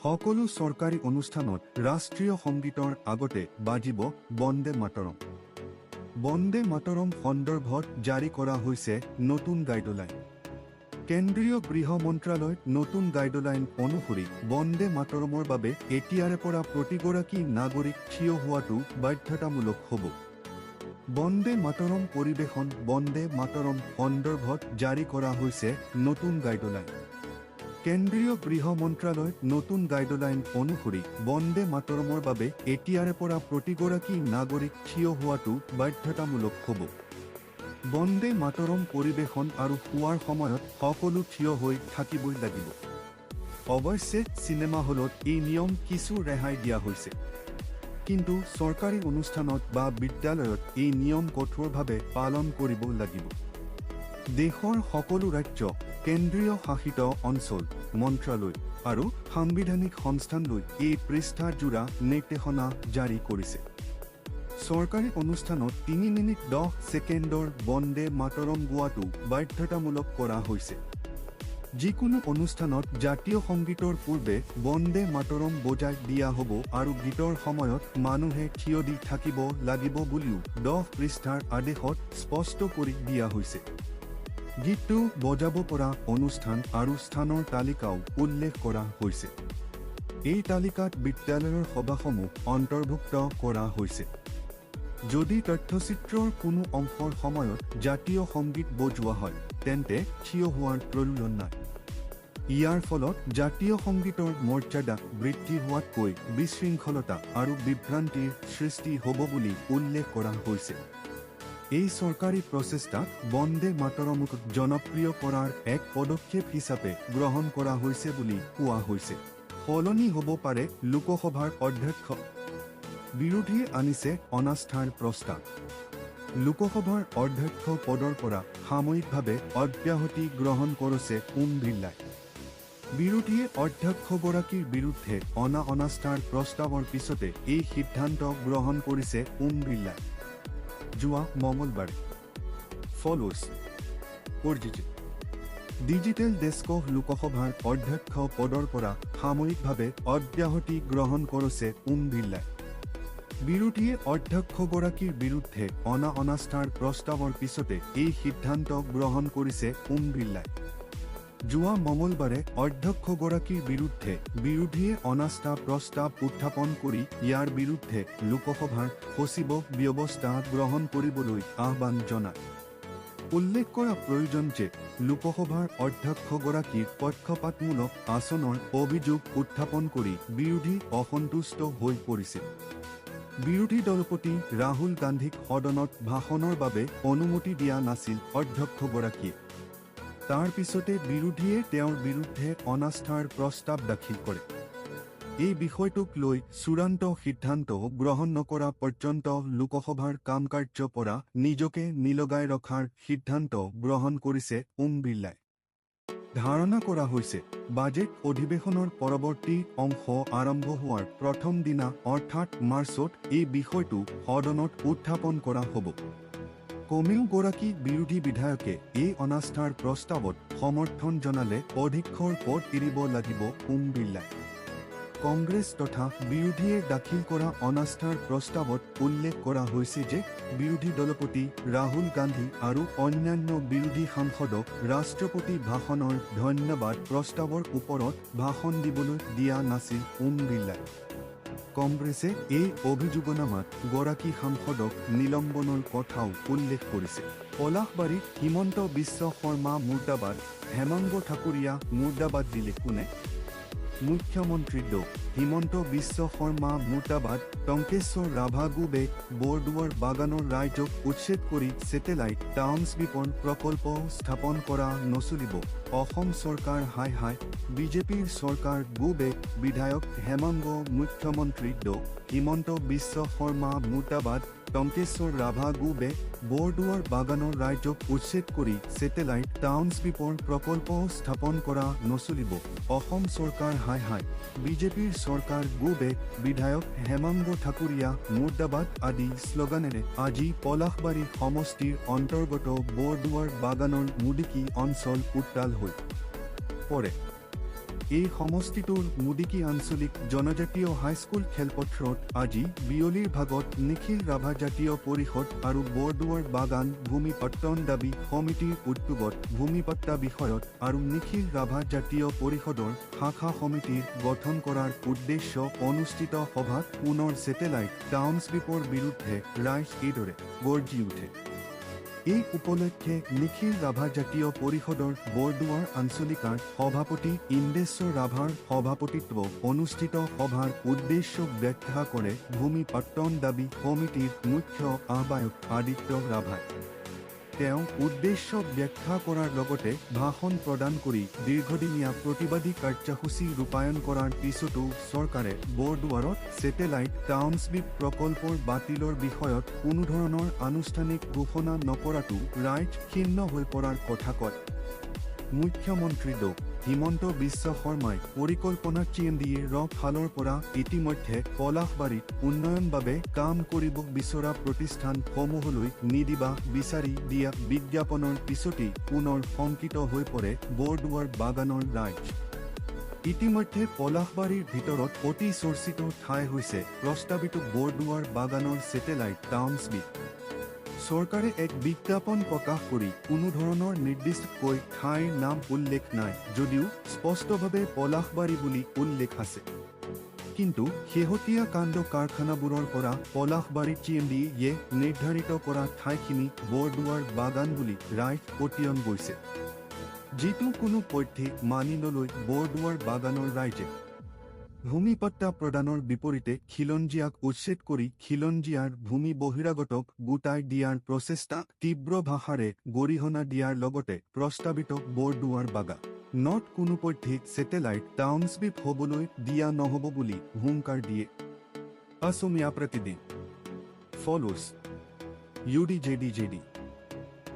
সকলো চৰকাৰী অনুষ্ঠানত ৰাষ্ট্ৰীয় সংগীতৰ আগতে বাজিব বন্দে মাতৰম। বন্দে মাতৰম সন্দৰ্ভত জাৰি কৰা হৈছে নতুন গাইডলাইন। কেন্দ্ৰীয় গৃহ মন্ত্ৰালয়ৰ নতুন গাইডলাইন অনুসৰি বন্দে মাতৰমৰ বাবে এতিয়াৰে পৰা প্ৰতিগৰাকী নাগৰিক থিয় হোৱাটো বাধ্যতামূলক হ'ব। বন্দে মাতৰম পৰিৱেশন বন্দে মাতৰম সন্দৰ্ভত জাৰি কৰা হৈছে নতুন গাইডলাইন। কেন্দ্ৰীয় গৃহ মন্ত্ৰালয়ৰ নতুন গাইডলাইন অনুসৰি বন্দে মাতৰমৰ বাবে এতিয়াৰে পৰা প্ৰতিগৰাকী নাগৰিক থিয় হোৱাটো বাধ্যতামূলক হ'ব। বন্দে মাতৰম পৰিৱেশন আৰু শোৱাৰ সময়ত সকলো থিয় হৈ থাকিবই লাগিব। অৱশ্যে চিনেমা হলত এই নিয়ম কিছু ৰেহাই দিয়া হৈছে, কিন্তু চৰকাৰী অনুষ্ঠানত বা বিদ্যালয়ত এই নিয়ম কঠোৰভাৱে পালন কৰিব লাগিব। দেশৰ সকলো ৰাজ্য, কেন্দ্ৰীয় শাসিত অঞ্চল, মন্ত্ৰালয় আৰু সাংবিধানিক সংস্থানলৈ এই পৃষ্ঠাজোৰা নিৰ্দেশনা জাৰি কৰিছে। চৰকাৰী অনুষ্ঠানত ৩ মিনিট ১০ ছেকেণ্ডৰ বন্দে মাতৰম গোৱাটো বাধ্যতামূলক কৰা হৈছে। যিকোনো অনুষ্ঠানত জাতীয় সংগীতৰ পূৰ্বে বন্দে মাতৰম বজাই দিয়া হ'ব আৰু গীতৰ সময়ত মানুহে থিয় দি থাকিব লাগিব বুলিও ১০ পৃষ্ঠাৰ আদেশত স্পষ্ট কৰি দিয়া হৈছে। গীতটো বজাব পৰা অনুষ্ঠান আৰু স্থানৰ তালিকাও উল্লেখ কৰা হৈছে। এই তালিকাত বিদ্যালয়ৰ সভাসমূহ অন্তৰ্ভুক্ত কৰা হৈছে। যদি তথ্যচিত্ৰৰ কোনো অংশৰ সময়ত জাতীয় সংগীত বজোৱা হয়, তেন্তে থিয় হোৱাৰ প্ৰয়োজন নাই। ইয়াৰ ফলত জাতীয় সংগীতৰ মৰ্যাদা বৃদ্ধি হোৱাতকৈ বিশৃংখলতা আৰু বিভ্ৰান্তিৰ সৃষ্টি হ'ব বুলি উল্লেখ কৰা হৈছে। এই চৰকাৰী প্ৰচেষ্টাক বন্দে মাতৰমক জনপ্ৰিয় কৰাৰ এক পদক্ষেপ হিচাপে গ্ৰহণ কৰা হৈছে বুলি কোৱা হৈছে। সলনি হ'ব পাৰে লোকসভাৰ অধ্যক্ষ। বিৰোধীয়ে আনিছে অনাস্থাৰ প্ৰস্তাৱ। লোকসভাৰ অধ্যক্ষ পদৰ পৰা সাময়িকভাৱে অব্যাহতি গ্ৰহণ কৰিছে ওম বিৰলাই। বিৰোধীয়ে অধ্যক্ষগৰাকীৰ বিৰুদ্ধে অনাস্থাৰ প্ৰস্তাৱৰ পিছতে এই সিদ্ধান্ত গ্ৰহণ কৰিছে ওম বিৰলাই। যোৱা মঙলবাৰে ফলোজ ডিজিটেল ডেস্ক লোকসভাৰ অধ্যক্ষ পদৰ পৰা সাময়িকভাৱে অব্যাহতি গ্ৰহণ কৰিছে ওম বিৰলাই। বিৰোধীয়ে অধ্যক্ষগৰাকীৰ বিৰুদ্ধে অনাস্থাৰ প্ৰস্তাৱৰ পিছতে এই সিদ্ধান্ত গ্ৰহণ কৰিছে ওম বিৰলাই। যোৱা মঙলবাৰে অধ্যক্ষগৰাকীৰ বিৰুদ্ধে বিৰোধীয়ে অনাস্থা প্ৰস্তাৱ উত্থাপন কৰি ইয়াৰ বিৰুদ্ধে লোকসভাৰ সচিবক ব্যৱস্থা গ্ৰহণ কৰিবলৈ আহ্বান জনায়। উল্লেখ কৰা প্ৰয়োজন যে লোকসভাৰ অধ্যক্ষগৰাকীৰ পক্ষপাতমূলক আচৰণৰ অভিযোগ উত্থাপন কৰি বিৰোধী অসন্তুষ্ট হৈ পৰিছিল। বিৰোধী দলপতি ৰাহুল গান্ধীক সদনত ভাষণৰ বাবে অনুমতি দিয়া নাছিল অধ্যক্ষগৰাকীয়ে। তাৰ পিছতে বিৰোধীয়ে তেওঁৰ বিৰুদ্ধে অনাস্থাৰ প্ৰস্তাৱ দাখিল কৰে। এই বিষয়টোক লৈ চূড়ান্ত সিদ্ধান্ত গ্ৰহণ নকৰা পৰ্যন্ত লোকসভাৰ কাম কাৰ্যৰ পৰা নিজকে নিলগাই ৰখাৰ সিদ্ধান্ত গ্ৰহণ কৰিছে ওম বিৰলাই। ধাৰণা কৰা হৈছে বাজেট অধিৱেশনৰ পৰৱৰ্তী অংশ আৰম্ভ হোৱাৰ প্ৰথম দিনা অৰ্থাৎ মাৰ্চত এই বিষয়টো সদনত উত্থাপন কৰা হ'ব। কমেও গৰাকী বিৰোধী বিধায়কে এই অনাস্থাৰ প্ৰস্তাৱত সমৰ্থন জনালে অধ্যক্ষৰ পদ এৰিব লাগিব ওম বিৰলাই। কংগ্ৰেছ তথা বিৰোধীয়ে দাখিল কৰা অনাস্থাৰ প্ৰস্তাৱত উল্লেখ কৰা হৈছে যে বিৰোধী দলপতি ৰাহুল গান্ধী আৰু অন্যান্য বিৰোধী সাংসদক ৰাষ্ট্ৰপতি ভাষণৰ ধন্যবাদ প্ৰস্তাৱৰ ওপৰত ভাষণ দিবলৈ দিয়া নাছিল ওম বিৰলাই। কংগ্ৰেছে এই অভিযোগনামাত গৰাকী সাংসদক নিলম্বনৰ কথাও উল্লেখ কৰিছে। পলাশবাৰীত হিমন্ত বিশ্ব শৰ্মা মুৰ্দাবাদ, হেমাংগ ঠাকুৰীয়া মুৰ্দাবাদ দিলে কোনে? মুখ্যমন্ত্ৰী হিমন্ত বিশ্ব শৰ্মা মুৰ্দাবাদ, টংকেশ্বৰ ৰাভা গুবে বৰদুৱাৰ বাগানৰ ৰাইজক উচ্ছেদ কৰি ছেটেলাইট টাউনশ্বিপৰ প্ৰকল্প স্থাপন কৰা নচলিব। অসম চৰকাৰ হাই হাই, বিজেপিৰ চৰকাৰ গুবে বিধায়ক হেমাংগ, মুখ্যমন্ত্ৰী হিমন্ত বিশ্ব শৰ্মা মুৰ্দাবাদ, টংকেশ্বৰ ৰাভা গুবে বৰদুৱাৰ বাগানৰ ৰাইজক উচ্ছেদ কৰি ছেটেলাইট টাউনশ্বিপৰ প্ৰকল্প স্থাপন কৰা নচলিব। অসম চৰকাৰ হাই হাই, বিজেপিৰ চৰকাৰ গুবে বিধায়ক হেমাংগ ঠাকুৰীয়া মুৰ্দাবাদ আদি শ্লোগানেৰে আজি পলাশবাৰী সমষ্টিৰ অন্তৰ্গত বৰদুৱাৰ বাগানৰ মুদিকি অঞ্চল উত্তাল হৈ পৰে। এই সমষ্টিটোৰ মুদিকি আঞ্চলিক জনজাতীয় হাইস্কুল খেলপথাৰত আজি বিয়লিৰ ভাগত নিখিল ৰাভা জাতীয় পৰিষদ আৰু বৰদুৱাৰ বাগান ভূমি পট্টন দাবী সমিতিৰ উদ্যোগত ভূমিপট্টা বিষয়ত আৰু নিখিল ৰাভা জাতীয় পৰিষদৰ শাখা সমিতিৰ গঠন কৰাৰ উদ্দেশ্য অনুষ্ঠিত সভাত পুনৰ ছেটেলাইট টাউনশ্বিপৰ বিৰুদ্ধে ৰাইজ এইদৰে গৰ্জি উঠে। এই উপলক্ষে নিখিল ৰাভা জাতীয় পৰিষদৰ বৰদুৱাৰ আঞ্চলিকাৰ সভাপতি ইন্দেশ্বৰ ৰাভাৰ সভাপতিত্ব অনুষ্ঠিত সভাৰ উদ্দেশ্য ব্যাখ্যা কৰে ভূমি পট্টন দাবী সমিতিৰ মুখ্য আহ্বায়ক আদিত্য ৰাভাই। তেওঁ উদ্দেশ্য ব্যাখ্যা কৰাৰ লগতে ভাষণ প্ৰদান কৰি দীৰ্ঘদিনীয়া প্ৰতিবাদী কাৰ্যসূচী ৰূপায়ণ কৰাৰ পিছতো চৰকাৰে বৰদুৱাৰত ছেটেলাইট টাউনশ্বিপ প্ৰকল্পৰ বাতিলৰ বিষয়ত কোনো ধৰণৰ আনুষ্ঠানিক ঘোষণা নকৰাটো ৰাইজ ক্ষিণ্ণ হৈ পৰাৰ কথা কয়। মুখ্যমন্ত্ৰী ড হিমন্ত বিশ্ব শৰ্মাই পৰিকল্পনা CMDৰ ফালৰ পৰা ইতিমধ্যে পলাশবাৰীত উন্নয়ন বাবে কাম কৰিব বিচৰা প্ৰতিষ্ঠানসমূহলৈ নিদিবা বিচাৰি দিয়া বিজ্ঞাপনৰ পিছতেই পুনৰ শংকিত হৈ পৰে বৰদুৱাৰ বাগানৰ ৰাইজ। ইতিমধ্যে পলাশবাৰীৰ ভিতৰত অতি চৰ্চিত ঠাই হৈছে প্ৰস্তাৱিত বৰদুৱাৰ বাগানৰ ছেটেলাইট টাউনশ্বিপ। চৰকাৰে এক বিজ্ঞাপন প্ৰকাশ কৰি কোনো ধৰণৰ নিৰ্দিষ্টকৈ ঠাইৰ নাম উল্লেখ নাই যদিও স্পষ্টভাৱে পলাশবাৰী বুলি উল্লেখ আছে। কিন্তু শেহতীয়া কাণ্ড কাৰখানাবোৰৰ পৰা পলাশবাৰী CMDয়ে নিৰ্ধাৰিত কৰা ঠাইখিনি বৰদুৱাৰ বাগান বুলি ৰাইজ পতিয়ন গৈছে, যিটো কোনো পধ্যে মানি নলৈ বৰদুৱাৰ বাগানৰ ৰাইজে। ভূমিপট্টা প্ৰদানৰ বিপৰীতে খিলঞ্জীয়াক উচ্ছেদ কৰি খিলঞ্জীয়াৰ ভূমি বহিৰাগতক গোটাই দিয়াৰ প্ৰচেষ্টা তীব্ৰ ভাষাৰে গৰিহণা দিয়াৰ লগতে প্ৰস্তাৱিত বৰদুৱাৰ বাগানত কোনো পধ্যে ছেটেলাইট টাউনশ্বিপ হ'বলৈ দিয়া নহ'ব বুলি হুংকাৰ দিয়ে। Asomiya Pratidin follows UDJDJD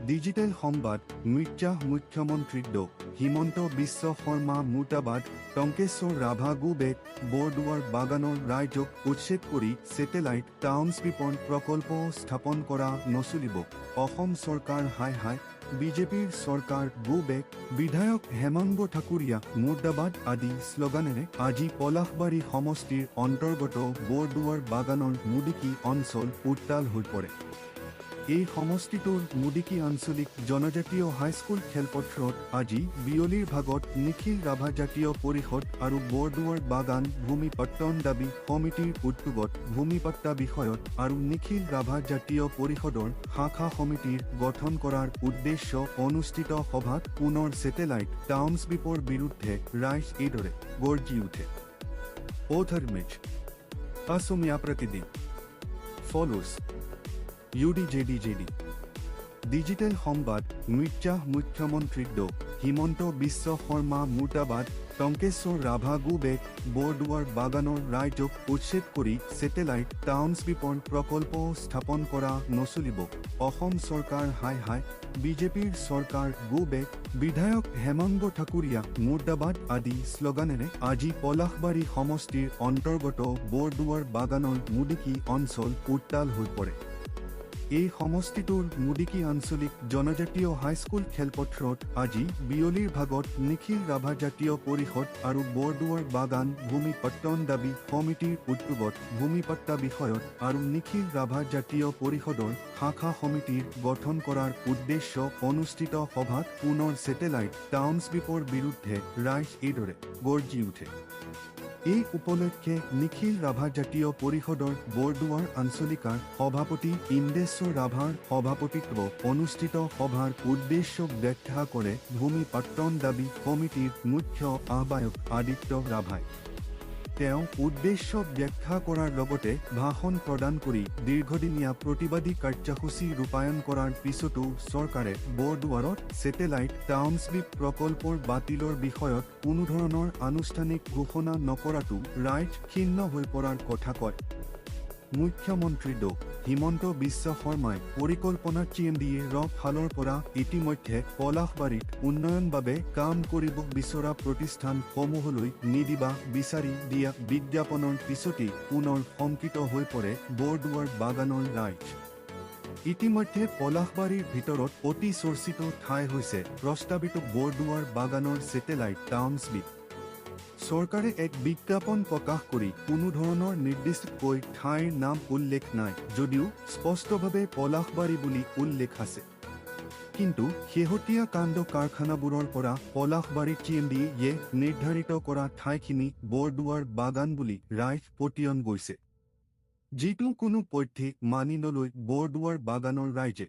digital সংবাদ মিৰ্জা মুখ্যমন্ত্ৰী ড হিমন্ত বিশ্ব শৰ্মা মুৰ্দাবাদ টংকেশ্বৰ ৰাভা গো বেক বৰদুৱাৰ বাগানৰ ৰাইজক উচ্ছেদ কৰি ছেটেলাইট টাউনশ্বিপৰ প্ৰকল্প স্থাপন কৰা নচলিব। অসম চৰকাৰ হাই হাই বিজেপিৰ চৰকাৰ গো বেক বিধায়ক হেমাংগ ঠাকুৰীয়া মুৰ্দাবাদ আদি শ্লোগানেৰে আজি পলাশবাৰী সমষ্টিৰ অন্তৰ্গত বৰদুৱাৰ বাগানৰ মুদিকি অঞ্চল উত্তাল হৈ পৰে। এই সমষ্টিটোৰ মুদিকি আঞ্চলিক জনজাতীয় হাইস্কুল খেলপথাৰত আজি বিয়লিৰ ভাগত নিখিল ৰাভা জাতীয় পৰিষদ আৰু বৰদুৱাৰ বাগান ভূমি পট্টন দাবী সমিতিৰ উদ্যোগত ভূমিপট্টা বিষয়ত আৰু নিখিল ৰাভা জাতীয় পৰিষদৰ শাখা সমিতিৰ গঠন কৰাৰ উদ্দেশ্য অনুষ্ঠিত সভাত পুনৰ ছেটেলাইট টাউনশ্বিপৰ বিৰুদ্ধে ৰাইজ এইদৰে গৰ্জি উঠে। অধৰ্মেজ Asomiya Pratidin follows UDJDJD digital সংবাদ মিৰ্জা মুখ্যমন্ত্ৰী ড হিমন্ত বিশ্ব শৰ্মা মুৰ্দাবাদ টংকেশ্বৰ ৰাভা গো বেক বৰদুৱাৰ বাগানৰ ৰাইজক উচ্ছেদ কৰি ছেটেলাইট টাউনশ্বিপৰ প্ৰকল্প স্থাপন কৰা নচলিব। অসম চৰকাৰ হাই হাই বিজেপিৰ চৰকাৰ গো বেক বিধায়ক হেমাংগ ঠাকুৰীয়া মুৰ্দাবাদ আদি শ্লোগানেৰে আজি পলাশবাৰী সমষ্টিৰ অন্তৰ্গত বৰদুৱাৰ বাগানৰ মুদিকি অঞ্চল উত্তাল হৈ পৰে। এই সমষ্টিটোৰ মুদিকি আঞ্চলিক জনজাতীয় হাইস্কুল খেলপথাৰত আজি বিয়লিৰ ভাগত নিখিল ৰাভা জাতীয় পৰিষদ আৰু বৰদুৱাৰ বাগান ভূমি পট্টন দাবী সমিতিৰ উদ্যোগত ভূমিপট্টা বিষয়ত আৰু নিখিল ৰাভা জাতীয় পৰিষদৰ শাখা সমিতিৰ গঠন কৰাৰ উদ্দেশ্য অনুষ্ঠিত সভাত পুনৰ ছেটেলাইট টাউনশ্বিপৰ বিৰুদ্ধে ৰাইজ এইদৰে গৰ্জি উঠে। এই উপলক্ষে নিখিল ৰাভা জাতীয় পৰিষদৰ বৰদুৱাৰ আঞ্চলিকাৰ সভাপতি ইন্দেশ্বৰ ৰাভাৰ সভাপতিত্ব অনুষ্ঠিত সভাৰ উদ্দেশ্য ব্যাখ্যা কৰে ভূমি পট্টন দাবী সমিতিৰ মুখ্য আহ্বায়ক আদিত্য ৰাভাই। তেওঁ উদ্দেশ্য ব্যাখ্যা কৰাৰ লগতে ভাষণ প্ৰদান কৰি দীৰ্ঘদিনীয়া প্ৰতিবাদী কাৰ্যসূচী ৰূপায়ণ কৰাৰ পিছতো চৰকাৰে বৰদুৱাৰত ছেটেলাইট টাউনশ্বিপ প্ৰকল্পৰ বাতিলৰ বিষয়ত কোনো ধৰণৰ আনুষ্ঠানিক ঘোষণা নকৰাটো ৰাইজ ক্ষিণ্ণ হৈ পৰাৰ কথা কয়। মুখ্যমন্ত্ৰী ড হিমন্ত বিশ্ব শৰ্মাই পৰিকল্পনা CMDৰ ফালৰ পৰা ইতিমধ্যে পলাশবাৰীত উন্নয়ন বাবে কাম কৰিব বিচৰা প্ৰতিষ্ঠানসমূহলৈ নিদিবা বিচাৰি দিয়া বিজ্ঞাপনৰ পিছতেই পুনৰ শংকিত হৈ পৰে বৰদুৱাৰ বাগানৰ ৰাইজ। ইতিমধ্যে পলাশবাৰীৰ ভিতৰত অতি চৰ্চিত ঠাই হৈছে প্ৰস্তাৱিত বৰদুৱাৰ বাগানৰ ছেটেলাইট টাউনশ্বিপ। চৰকাৰে এক বিজ্ঞাপন প্ৰকাশ কৰি কোনো ধৰণৰ নিৰ্দিষ্টকৈ ঠাইৰ নাম উল্লেখ নাই যদিও স্পষ্টভাৱে পলাশবাৰী বুলি উল্লেখ আছে। কিন্তু শেহতীয়া কাণ্ড কাৰখানাবোৰৰ পৰা পলাশবাৰী GMDA নিৰ্ধাৰিত কৰা ঠাইখিনি বৰদুৱাৰ বাগান বুলি ৰায় পতিয়ন গৈছে, যিটো কোনো পধ্যে মানি নলৈ বৰদুৱাৰ বাগানৰ ৰাইজে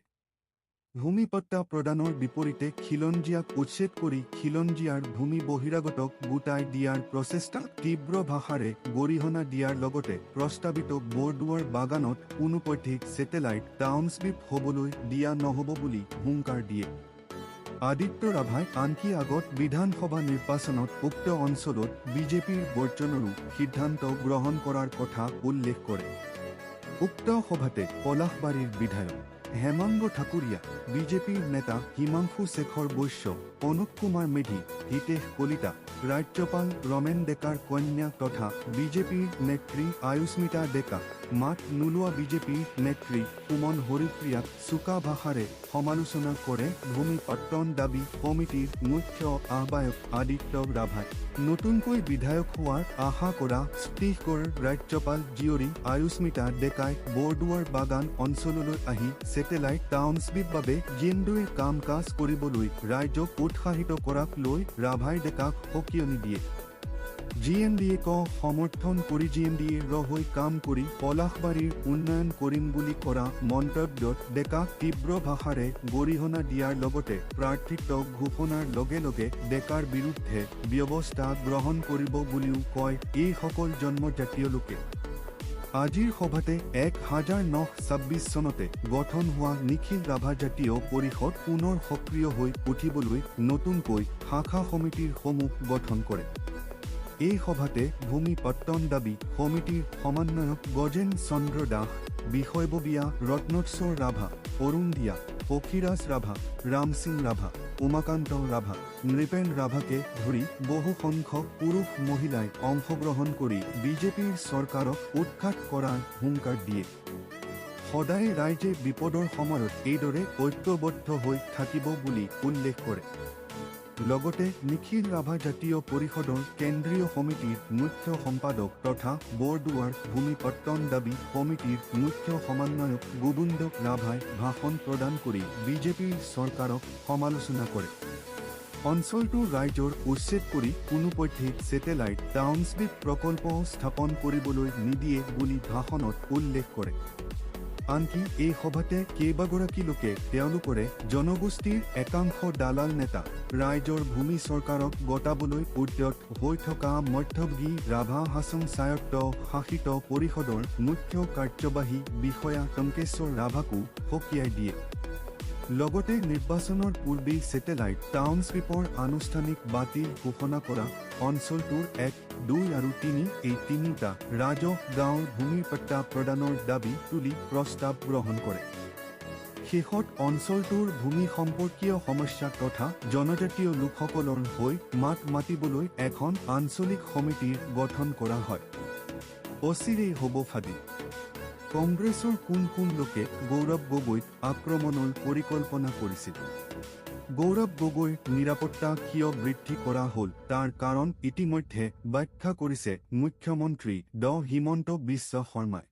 ভূমিপট্টা প্ৰদানৰ বিপৰীতে খিলঞ্জীয়াক উচ্ছেদ কৰি খিলঞ্জীয়াৰ ভূমি বহিৰাগতক গোটাই দিয়াৰ প্ৰচেষ্টাক তীব্ৰ ভাষাৰে গৰিহণা দিয়াৰ লগতে প্ৰস্তাৱিত বৰদুৱাৰ বাগানত কোনোপধ্যে ছেটেলাইট টাউনশ্বিপ হ'বলৈ দিয়া নহ'ব বুলি হুংকাৰ দিয়ে। আদিত্য ৰাভাই আনকি আগত বিধানসভা নিৰ্বাচনত উক্ত অঞ্চলত বিজেপিৰ বৰ্জনৰো সিদ্ধান্ত গ্ৰহণ কৰাৰ কথা উল্লেখ কৰে। উক্ত সভাতে পলাশবাৰীৰ বিধায়ক হেমাংগ ঠাকুৰীয়া, বিজেপিৰ নেতা হিমাংশু শেখৰ বৈশ্য, অনুপ কুমাৰ মেধি, হিতেশ কলিতা, ৰাজ্যপাল ৰমেন ডেকাৰ কন্যা তথা বিজেপিৰ নেত্ৰী আয়ুস্মিতা ডেকা, মাত নোলোৱা বিজেপিৰ নেত্ৰী সুমন হৰিপ্ৰিয়াক চোকা ভাষাৰে সমালোচনা কৰে ভূমিপট্টন দাবী কমিটিৰ মুখ্য আহ্বায়ক আদিত্য ৰাভাই। নতুনকৈ বিধায়ক হোৱাৰ আশা কৰা ছত্তীশগড়ৰ ৰাজ্যপাল জীয়ৰী আয়ুস্মিতা ডেকাই বৰদুৱাৰ বাগান অঞ্চললৈ আহি ছেটেলাইট টাউনশ্বিপৰ বাবে GMDAৰ কাম কাজ কৰিবলৈ ৰাইজক উৎসাহিত কৰাক লৈ ৰাভাই ডেকাক সকিয়নি দিয়ে। GMDAক সমৰ্থন কৰি GMDAৰ হৈ কাম কৰি পলাশবাৰীৰ উন্নয়ন কৰিম বুলি কৰা মন্তব্যত ডেকাক তীব্ৰ ভাষাৰে গৰিহণা দিয়াৰ লগতে প্ৰাৰ্থিত্ব ঘোষণাৰ লগে লগে ডেকাৰ বিৰুদ্ধে ব্যৱস্থা গ্ৰহণ কৰিব বুলিও কয় এইসকল জন্মজাতীয় লোকে। আজিৰ সভাতে 1926 চনতে গঠন হোৱা নিখিল ৰাভা জাতীয় পৰিষদ পুনৰ সক্ৰিয় হৈ উঠিবলৈ নতুনকৈ শাখা সমিতিৰ সমূহ গঠন কৰে। এই সভাতে ভূমিপট্টন দাবী সমিতিৰ সমন্বয়ক গজেন চন্দ্ৰ দাস, বিষয়ববীয়া ৰত্নোৎসৰ ৰাভা, অৰুণ দিয়া, পক্ষীৰাজ ৰাভা, ৰামসিং ৰাভা, উমাকান্ত ৰাভা, নৃপেন ৰাভাকে ধৰি বহু সংখ্যক পুৰুষ মহিলাই অংশগ্ৰহণ কৰি বিজেপিৰ চৰকাৰক উৎখাত কৰাৰ হুংকাৰ দিয়ে। সদায় ৰাইজে বিপদৰ সময়ত এইদৰে ঐক্যবদ্ধ হৈ থাকিব বুলি উল্লেখ কৰে। লগতে নিখিল ৰাভা জাতীয় পৰিষদৰ কেন্দ্ৰীয় সমিতিৰ মুখ্য সম্পাদক তথা বৰদুৱাৰ ভূমিপট্টন দাবী কমিটিৰ মুখ্য সমন্বয়ক গোবিন্দ ৰাভাই ভাষণ প্ৰদান কৰি বিজেপিৰ চৰকাৰক সমালোচনা কৰে। অঞ্চলটোৰ ৰাইজৰ উচ্ছেদ কৰি কোনোপধ্যে ছেটেলাইট টাউনশ্বিপ প্ৰকল্প স্থাপন কৰিবলৈ নিদিয়ে বুলি ভাষণত উল্লেখ কৰে। আনকি এই সভাতে কেইবাগৰাকী লোকে তেওঁলোকৰে জনগোষ্ঠীৰ একাংশ দালাল নেতা ৰাইজৰ ভূমি চৰকাৰক গতাবলৈ উদ্যত হৈ থকা মধ্যভোগী ৰাভা হাছং স্বায়ত্ত শাসিত পৰিষদৰ মুখ্য কাৰ্যবাহী বিষয়া টংকেশ্বৰ ৰাভাকো সকীয়াই দিয়ে। লগতে নিৰ্বাচনৰ পূৰ্বেই ছেটেলাইট টাউনশ্বিপৰ আনুষ্ঠানিক বাতিল ঘোষণা কৰা অঞ্চলটোৰ 1, 2 আৰু 3 এই তিনিটা ৰাজহ গাঁৱৰ ভূমিপট্টা প্ৰদানৰ দাবী তুলি প্ৰস্তাৱ গ্ৰহণ কৰে। শেষত অঞ্চলটোৰ ভূমি সম্পৰ্কীয় সমস্যা তথা জনজাতীয় লোকসকলৰ হৈ মাত মাতিবলৈ এখন আঞ্চলিক সমিতিৰ গঠন কৰা হয়। অচিৰেই হ'ব ফাদি। কংগ্ৰেছৰ কোন কোন লোকে গৌৰৱ গগৈক আক্ৰমণৰ পৰিকল্পনা কৰিছিল? গৌৰৱ গগৈৰ নিৰাপত্তা কিয় বৃদ্ধি কৰা হ'ল তাৰ কাৰণ ইতিমধ্যে ব্যাখ্যা কৰিছে মুখ্যমন্ত্ৰী ড হিমন্ত বিশ্ব শৰ্মাই।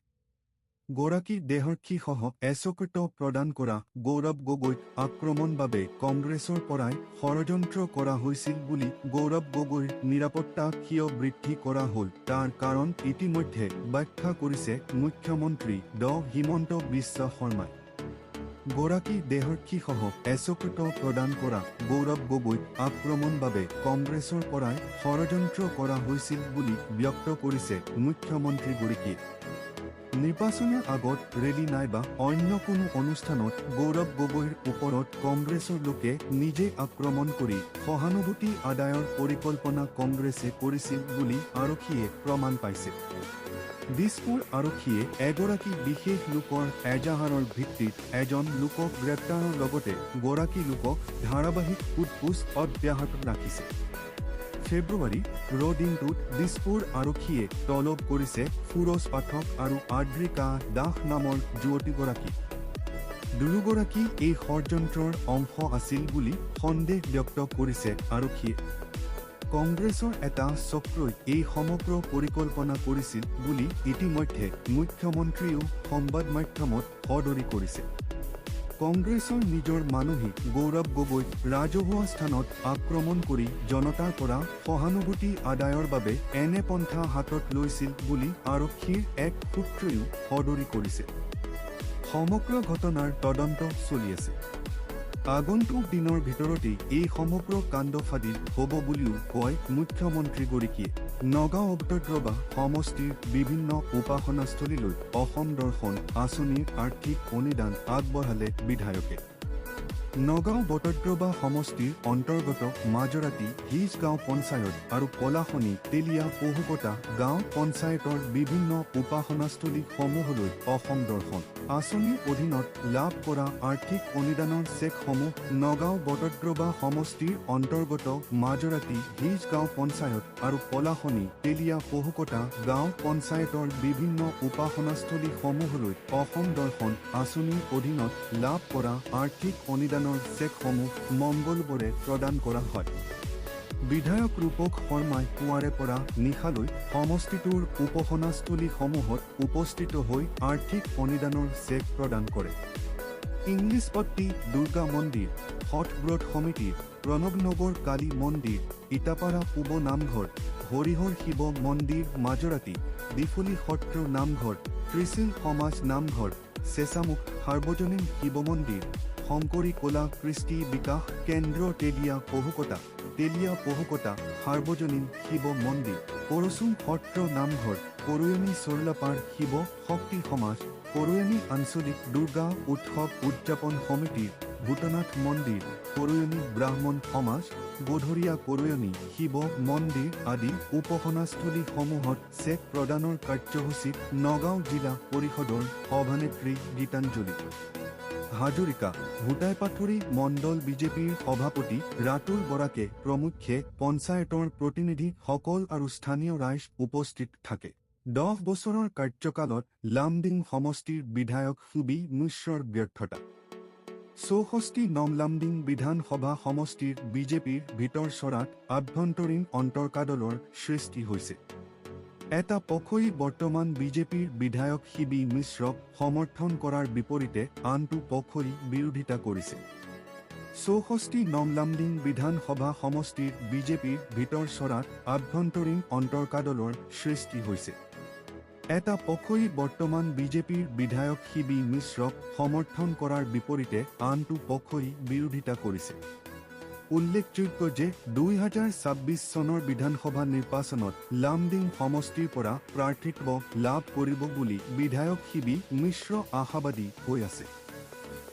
গৰাকী দেহৰক্ষীসহ এছকৃত প্ৰদান কৰা গৌৰৱ গগৈক আক্ৰমণ বাবে কংগ্ৰেছৰ পৰাই ষড়যন্ত্ৰ কৰা হৈছিল বুলি গৌৰৱ গগৈৰ নিৰাপত্তা কিয় বৃদ্ধি কৰা হ'ল তাৰ কাৰণ ইতিমধ্যে ব্যাখ্যা কৰিছে মুখ্যমন্ত্ৰী ড হিমন্ত বিশ্ব শৰ্মাই। গৰাকী দেহৰক্ষীসহ এছকৃত প্ৰদান কৰা গৌৰৱ গগৈক আক্ৰমণ বাবে কংগ্ৰেছৰ পৰাই ষড়যন্ত্ৰ কৰা হৈছিল বুলি ব্যক্ত কৰিছে মুখ্যমন্ত্ৰীগৰাকীয়ে। নিৰ্বাচনৰ আগত ৰেলী নাইবা অন্য কোনো অনুষ্ঠানত গৌৰৱ গগৈৰ ওপৰত কংগ্ৰেছৰ লোকে নিজে আক্ৰমণ কৰি সহানুভূতি আদায়ৰ পৰিকল্পনা কংগ্ৰেছে কৰিছিল বুলি আৰক্ষীয়ে প্ৰমাণ পাইছে। দিছপুৰ আৰক্ষীয়ে এগৰাকী বিশেষ লোকৰ এজাহাৰৰ ভিত্তিত এজন লোকক গ্ৰেপ্তাৰৰ লগতে গৰাকী লোকক ধাৰাবাহিক সোধপোছ অব্যাহত ৰাখিছে। ফেব্ৰুৱাৰী দিনটোত দিছপুৰ আৰক্ষীয়ে তলব কৰিছে ফুৰজ পাঠক আৰু আদ্ৰিকা দাস নামৰ যুৱতীগৰাকী। দুয়োগৰাকী এই ষড়যন্ত্ৰৰ অংশ আছিল বুলি সন্দেহ ব্যক্ত কৰিছে আৰক্ষীয়ে। কংগ্ৰেছৰ এটা চক্ৰই এই সমগ্ৰ পৰিকল্পনা কৰিছিল বুলি ইতিমধ্যে মুখ্যমন্ত্ৰীয়েও সংবাদ মাধ্যমত সদৰি কৰিছে। কংগ্ৰেছৰ নিজৰ মানুহে গৌৰৱ গগৈ ৰাজহুৱা স্থানত আক্ৰমণ কৰি জনতাৰ পৰা সহানুভূতি আদায়ৰ বাবে এনে পন্থা হাতত লৈছিল বুলি আৰক্ষীৰ এক সূত্ৰইও সদৰি কৰিছে। সমগ্ৰ ঘটনাৰ তদন্ত চলি আছে। আগন্তুক দিনৰ ভিতৰতেই এই সমগ্ৰ কাণ্ড ফাদিল হ'ব বুলিও কয় মুখ্যমন্ত্ৰীগৰাকীয়ে। নগাঁও উপদ্ৰৱা সমষ্টিৰ বিভিন্ন উপাসনাস্থলীলৈ অসম দৰ্শন আঁচনিৰ আৰ্থিক অনুদান আগবঢ়ালে বিধায়কে। নগাঁও উপদ্ৰৱা সমষ্টিৰ অন্তৰ্গত মাজৰাতি হিজগাঁও পঞ্চায়ত আৰু পলাশনি তেলিয়া পহুকটা গাঁও পঞ্চায়তৰ বিভিন্ন উপাসনাস্থলীসমূহলৈ অসম দৰ্শন আঁচনিৰ অধীনত লাভ কৰা আৰ্থিক অনুদানৰ চেকসমূহ নগাঁও উপদ্ৰৱা সমষ্টিৰ অন্তৰ্গত মাজৰাতি হিজগাঁও পঞ্চায়ত আৰু পলাশনি তেলিয়া পহুকটা গাঁও পঞ্চায়তৰ বিভিন্ন উপাসনাস্থলীসমূহলৈ অসম দৰ্শন আঁচনিৰ অধীনত লাভ কৰা আৰ্থিক অনুদানৰ চেকসমূহ মংগলবাৰে প্ৰদান কৰা হয়। বিধায়ক ৰূপক শৰ্মাই পুৱাৰে পৰা নিশালৈ সমষ্টিটোৰ উপাসনাস্থলীসমূহত উপস্থিত হৈ আৰ্থিক অনুদানৰ চেক প্ৰদান কৰে। ইংলিছপট্টি দুৰ্গা মন্দিৰ, সৎব্ৰত সমিতি, প্ৰণৱনগৰ কালী মন্দিৰ, ইটাপাৰা পূব নামঘৰ, হৰিহৰ শিৱ মন্দিৰ মাজৰাতি, ডিফুলি সত্ৰ নামঘৰ, ত্ৰিশূল সমাজ নামঘৰ, চেঁচামুখ সাৰ্বজনীন শিৱ মন্দিৰ, শংকৰী কলা কৃষ্টি বিকাশ কেন্দ্ৰ তেলিয়া পহুকটা সাৰ্বজনীন শিৱ মন্দিৰ, পৰচুম সত্ৰ নামঘৰ, কৰৈয়নী চৰ্লাপাৰ শিৱ শক্তি সমাজ, কৰৈয়নী আঞ্চলিক দুৰ্গা উৎসৱ উদযাপন সমিতিৰ, ভূতনাথ মন্দিৰ, কৰৈয়নী ব্ৰাহ্মণ সমাজ, গধৰীয়া কৰৈয়নী শিৱ মন্দিৰ আদি উপাসনাস্থলীসমূহত চেক প্ৰদানৰ কাৰ্যসূচীত নগাঁও জিলা পৰিষদৰ সভানেত্ৰী গীতাঞ্জলি হাজৰিকা, ভূটাইপাথৰী মণ্ডল বিজেপিৰ সভাপতি ৰাতুল বৰাকে প্ৰমুখ্যে পঞ্চায়তৰ প্ৰতিনিধিসকল আৰু স্থানীয় ৰাইজ উপস্থিত থাকে। 10 বছৰৰ কাৰ্যকালত লামডিং সমষ্টিৰ বিধায়ক সুবি মিশ্ৰৰ ব্যৰ্থতা। 64 নং লামডিং বিধানসভা সমষ্টিৰ বিজেপিৰ ভিতৰচৰাত আভ্যন্তৰীণ অন্তৰ্কাদলৰ সৃষ্টি হৈছে। এটা পক্ষই বৰ্তমান বিজেপিৰ বিধায়ক শিবি মিশ্ৰক সমৰ্থন কৰাৰ বিপৰীতে আনটো পক্ষই বিৰোধিতা কৰিছে। 64 নং লামডিং বিধানসভা সমষ্টিৰ বিজেপিৰ ভিতৰচৰাত আভ্যন্তৰীণ অন্তৰ্কাদলৰ সৃষ্টি হৈছে। এটা পক্ষই বৰ্তমান বিজেপিৰ বিধায়ক শিবি মিশ্ৰক সমৰ্থন কৰাৰ বিপৰীতে আনটো পক্ষই বিৰোধিতা কৰিছে। উল্লেখযোগ্য যে 2026 চনৰ বিধানসভা নিৰ্বাচনত লামডিং সমষ্টিৰ পৰা প্ৰাৰ্থিত্ব লাভ কৰিব বুলি বিধায়ক শিবি মিশ্ৰ আশাবাদী হৈ আছে।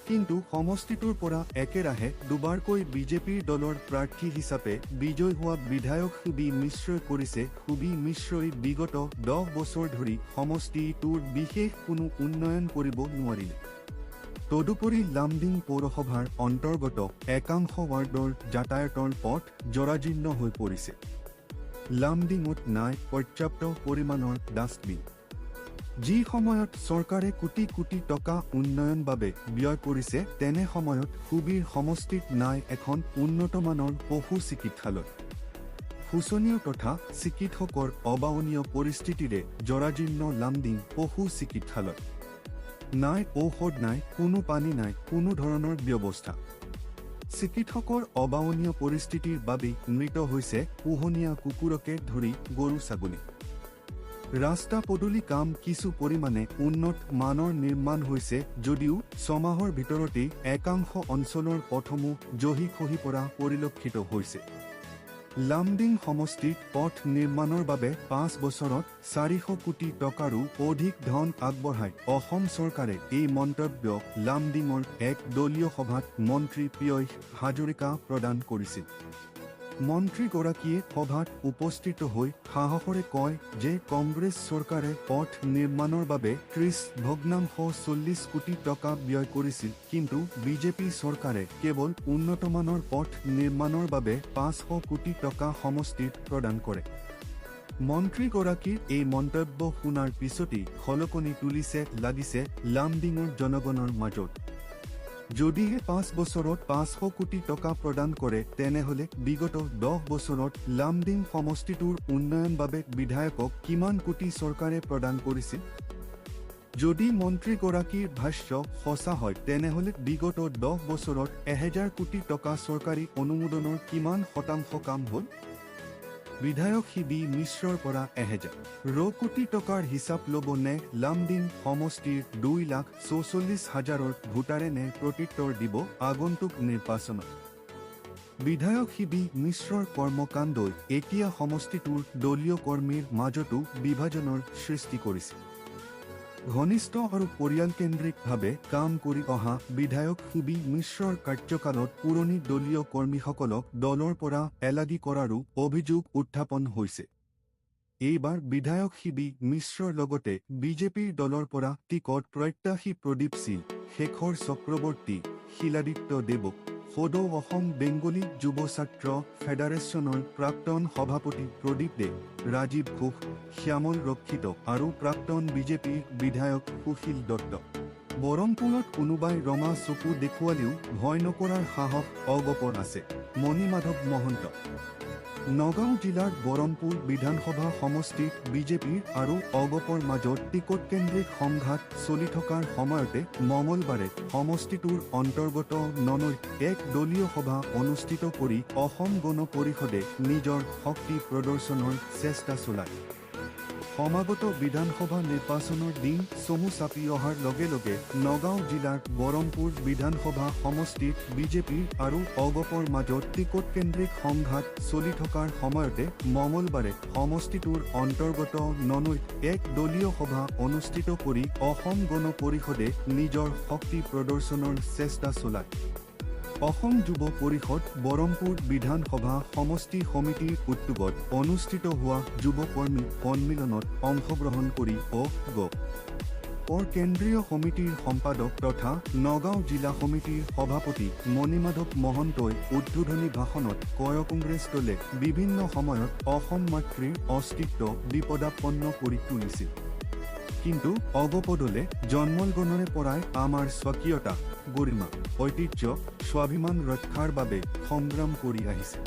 কিন্তু সমষ্টিটোৰ পৰা একেৰাহে দুবাৰকৈ বিজেপিৰ দলৰ প্ৰাৰ্থী হিচাপে বিজয় হোৱা বিধায়ক সুবি মিশ্ৰই কৰিছে। সুবি মিশ্ৰই বিগত 10 বছৰ ধৰি সমষ্টিটোৰ বিশেষ কোনো উন্নয়ন কৰিব নোৱাৰিলে। তদুপৰি লামডিং পৌৰসভাৰ অন্তৰ্গত একাংশ ৱাৰ্ডৰ যাতায়াতৰ পথ জৰাজীৰ্ণ হৈ পৰিছে। লামডিঙত নাই পৰ্যাপ্ত পৰিমাণৰ ডাষ্টবিন। যি সময়ত চৰকাৰে কোটি কোটি টকা উন্নয়ন বাবে ব্যয় কৰিছে, তেনে সময়ত সুবিৰ সমষ্টিত নাই এখন উন্নতমানৰ পশু চিকিৎসালয়। শোচনীয় তথা চিকিৎসকৰ অবাৱনীয় পৰিস্থিতিৰে জৰাজীৰ্ণ লামডিং পশু চিকিৎসালয়। নাই ঔষধ, নাই কোনো পানী, নাই কোনো ধৰণৰ ব্যৱস্থা। চিকিৎসকৰ অবাৱনীয় পৰিস্থিতিৰ বাবেই মৃত হৈছে পোহনীয়া কুকুৰকে ধৰি গৰু ছাগলী। ৰাস্তা পদূলি কাম কিছু পৰিমাণে উন্নত মানৰ নিৰ্মাণ হৈছে যদিও 6 মাহৰ ভিতৰতেই একাংশ অঞ্চলৰ পথসমূহ জহি খহি পৰা পৰিলক্ষিত হৈছে। লামডিং সমষ্টিত পথ নিৰ্মাণৰ বাবে 5 বছৰত 400 কোটি টকাৰো অধিক ধন আগবঢ়াই অসম চৰকাৰে এই মন্তব্য লামডিঙৰ এক দলীয় সভাত মন্ত্ৰী পীয়ুষ হাজৰিকা প্ৰদান কৰিছিল। মন্ত্ৰীগৰাকীয়ে সভাত উপস্থিত হৈ সাহসেৰে কয় যে কংগ্ৰেছ চৰকাৰে পথ নিৰ্মাণৰ বাবে 30,40 কোটি টকা ব্যয় কৰিছিল, কিন্তু বিজেপি চৰকাৰে কেৱল উন্নতমানৰ পথ নিৰ্মাণৰ বাবে 500 কোটি টকা সমষ্টিত প্ৰদান কৰে। মন্ত্ৰীগৰাকীৰ এই মন্তব্য শুনাৰ পিছতেই খলকনি লাগিছে লামডিঙৰ জনগণৰ মাজত। যদিহে 5 বছৰত 500 কোটি টকা প্ৰদান কৰে তেনেহলে বিগত 10 বছৰত লামডিং সমষ্টিটোৰ উন্নয়ন বাবে বিধায়কক কিমান কোটি চৰকাৰে প্ৰদান কৰিছিল? যদি মন্ত্ৰীগৰাকীৰ ভাষ্য সঁচা হয় তেনেহলে বিগত 10 বছৰত 1000 কোটি টকা চৰকাৰী অনুমোদনৰ কিমান শতাংশ কাম হ'ল? বিধায়ক শিবি মিশ্ৰৰ পৰা 1000 কোটি টকাৰ হিচাপ ল'ব নে লামডিং সমষ্টিৰ 2,44,000 ভোটাৰে নে প্ৰত্যুত্তৰ দিব আগন্তুক নিৰ্বাচনত? বিধায়ক শিবি মিশ্ৰৰ কৰ্মকাণ্ডই এতিয়া সমষ্টিটোৰ দলীয় কৰ্মীৰ মাজতো বিভাজনৰ সৃষ্টি কৰিছে। ঘনিষ্ঠ আৰু পৰিয়ালকেন্দ্ৰিকভাৱে কাম কৰি অহা বিধায়ক শিবি মিশ্ৰৰ কাৰ্যকালত পুৰণি দলীয় কৰ্মীসকলক দলৰ পৰা এলাগি কৰাৰো অভিযোগ উত্থাপন হৈছে। এইবাৰ বিধায়ক শিবি মিশ্ৰৰ লগতে বিজেপিৰ দলৰ পৰা টিকট প্ৰত্যাশী প্ৰদীপ সিং, শেখৰ চক্ৰৱৰ্তী, শিলাদিত্য দেৱক, সদৌ অসম বেংগলী যুৱ ছাত্ৰ ফেডাৰেশ্যনৰ প্ৰাক্তন সভাপতি প্ৰদীপ দে, ৰাজীৱ ঘোষ, শ্যামল ৰক্ষিত আৰু প্ৰাক্তন বিজেপিৰ বিধায়ক সুশীল দত্ত। বৰমপুৰত কোনোবাই ৰঙা চকু দেখুৱালেও ভয় নকৰাৰ সাহস অগপৰ আছে। মণিমাধৱ মহন্ত। নগাঁও জিলাৰ বৰমপুৰ বিধানসভা সমষ্টিত বিজেপিৰ আৰু অগপৰ মাজত টিকটকেন্দ্ৰিক সংঘাত চলি থকাৰ সময়তে মঙলবাৰে সমষ্টিটোৰ অন্তৰ্গত ননৈত এক দলীয় সভা অনুষ্ঠিত কৰি অসম গণ পৰিষদে নিজৰ শক্তি প্ৰদৰ্শনৰ চেষ্টা চলায়। সমাগত বিধানসভা নিৰ্বাচনৰ দিন চমু চাপি অহাৰ লগে লগে নগাঁও জিলাৰ বৰমপুৰ বিধানসভা সমষ্টিত বিজেপিৰ আৰু অগপৰ মাজত টিকটকেন্দ্ৰিক সংঘাত চলি থকাৰ সময়তে মঙলবাৰে সমষ্টিটোৰ অন্তৰ্গত ননৈত এক দলীয় সভা অনুষ্ঠিত কৰি অসম গণ পৰিষদে নিজৰ শক্তি প্ৰদৰ্শনৰ চেষ্টা চলায়। অসম যুৱ পৰিষদ বৰমপুৰ বিধানসভা সমষ্টি সমিতিৰ উদ্যোগত অনুষ্ঠিত হোৱা যুৱ কৰ্মী সন্মিলনত অংশগ্ৰহণ কৰি অ.গ.পৰ কেন্দ্ৰীয় সমিতিৰ সম্পাদক তথা নগাঁও জিলা সমিতিৰ সভাপতি মণিমাধৱ মহন্তই উদ্বোধনী ভাষণত কয় কংগ্ৰেছ দলে বিভিন্ন সময়ত অসম মাতৃৰ অস্তিত্ব বিপদাপন্ন কৰি তুলিছিল। কিন্তু অগপ দলে জন্মলগ্নৰে পৰাই আমাৰ স্বকীয়তা, গৰিমা, ঐতিহ্য, স্বাভিমান ৰক্ষাৰ বাবে সংগ্ৰাম কৰি আহিছে।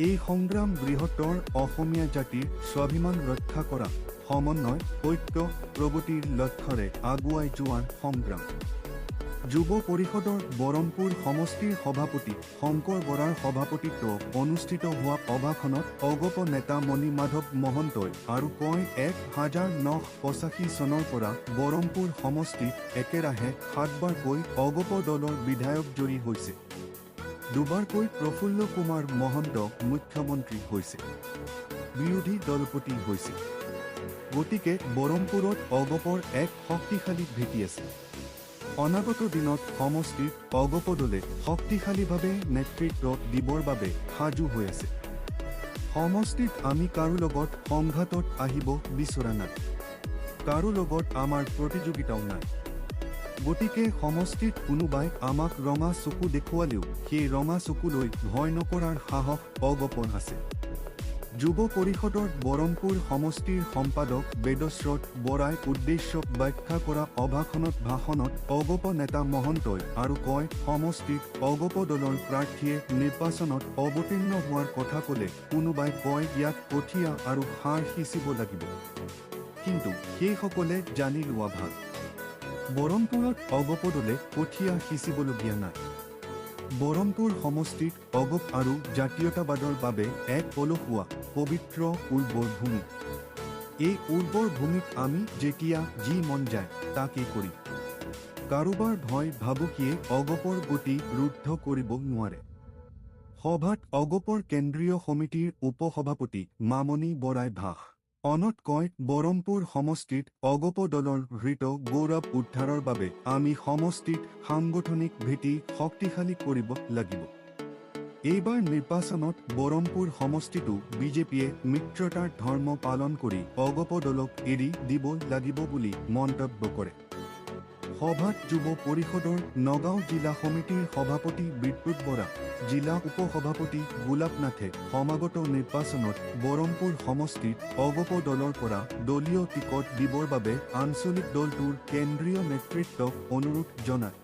এই সংগ্ৰাম বৃহত্তৰ অসমীয়া জাতিৰ স্বাভিমান ৰক্ষা কৰা, সমন্বয়, ঐক্য, প্ৰগতিৰ লক্ষ্যৰে আগুৱাই যোৱাৰ সংগ্ৰাম। যুৱ পৰিষদৰ বৰমপুৰ সমষ্টিৰ সভাপতি শংকৰ বৰাৰ সভাপতিত্বত অনুষ্ঠিত হোৱা অভাষণত অগপ নেতা মণিমাধৱ মহন্তই আৰু কয় 1985 চনৰ পৰা বৰমপুৰ সমষ্টিত একেৰাহে 7বাৰকৈ অগপ দলৰ বিধায়ক জয়ী হৈছে। 2বাৰকৈ প্ৰফুল্ল কুমাৰ মহন্ত মুখ্যমন্ত্ৰী হৈছে, বিৰোধী দলপতি হৈছে। গতিকে বৰমপুৰত অগপৰ এক শক্তিশালী ভেটি আছে। অনাগত দিনত সমষ্টিত অগপ দলে শক্তিশালীভাৱে নেতৃত্ব দিবৰ বাবে সাজু হৈ আছে। সমষ্টিত আমি কাৰো লগত সংঘাতত আহিব বিচৰা নাই, কাৰো লগত আমাৰ প্ৰতিযোগিতাও নাই। গতিকে সমষ্টিত কোনোবাই আমাক ৰঙা চকু দেখুৱালেও সেই ৰঙা চকুলৈ ভয় নকৰাৰ সাহস অগপৰ আছে। যুৱ পৰিষদৰ বৰমপুৰ সমষ্টিৰ সম্পাদক বেদস্ৰত বৰাই উদ্দেশ্য ব্যাখ্যা কৰা ভাষণত অগপ নেতা মহন্তই আৰু কয় সমষ্টিত অগপ দলৰ প্ৰাৰ্থীয়ে নিৰ্বাচনত অৱতীৰ্ণ হোৱাৰ কথা ক'লে কোনোবাই কয় ইয়াত কঠীয়া আৰু সাৰ সিঁচিব লাগিব। কিন্তু সেইসকলে জানি লোৱা ভাল, বৰমপুৰত অগপ দলে কঠীয়া সিঁচিবলগীয়া নাই। বৰমপুৰ সমষ্টিত অগপ আৰু জাতীয়তাবাদৰ বাবে এক পলসুৱা পবিত্ৰ উৰ্বৰ ভূমি। এই উৰ্বৰ ভূমিত আমি যেতিয়া যি মন যায় তাকেই কৰিম। কাৰোবাৰ ভয় ভাবুকিয়ে অগপৰ গতি ৰুদ্ধ কৰিব নোৱাৰে। সভাত অগপৰ কেন্দ্ৰীয় সমিতিৰ উপসভাপতি মামণি বৰাই ভাষ অনত কয় বৰমপুৰ সমষ্টিত অগপ দলৰ হৃত গৌৰৱ উদ্ধাৰৰ বাবে আমি সমষ্টিত সাংগঠনিক ভেটি শক্তিশালী কৰিব লাগিব। এইবাৰ নিৰ্বাচনত বৰমপুৰ সমষ্টিতো বিজেপিয়ে মিত্ৰতাৰ ধৰ্ম পালন কৰি অগপ দলক এৰি দিব লাগিব বুলি মন্তব্য কৰে। সভাত যুৱ পৰিষদৰ নগাঁও জিলা সমিতিৰ সভাপতি বিদ্যুৎ বৰা, জিলা উপসভাপতি গোলাপ নাথে সমাগত নিৰ্বাচনত বৰমপুৰ সমষ্টিত অগপ দলৰ পৰা দলীয় টিকট দিবৰ বাবে আঞ্চলিক দলটোৰ কেন্দ্ৰীয় নেতৃত্বক অনুৰোধ জনায়।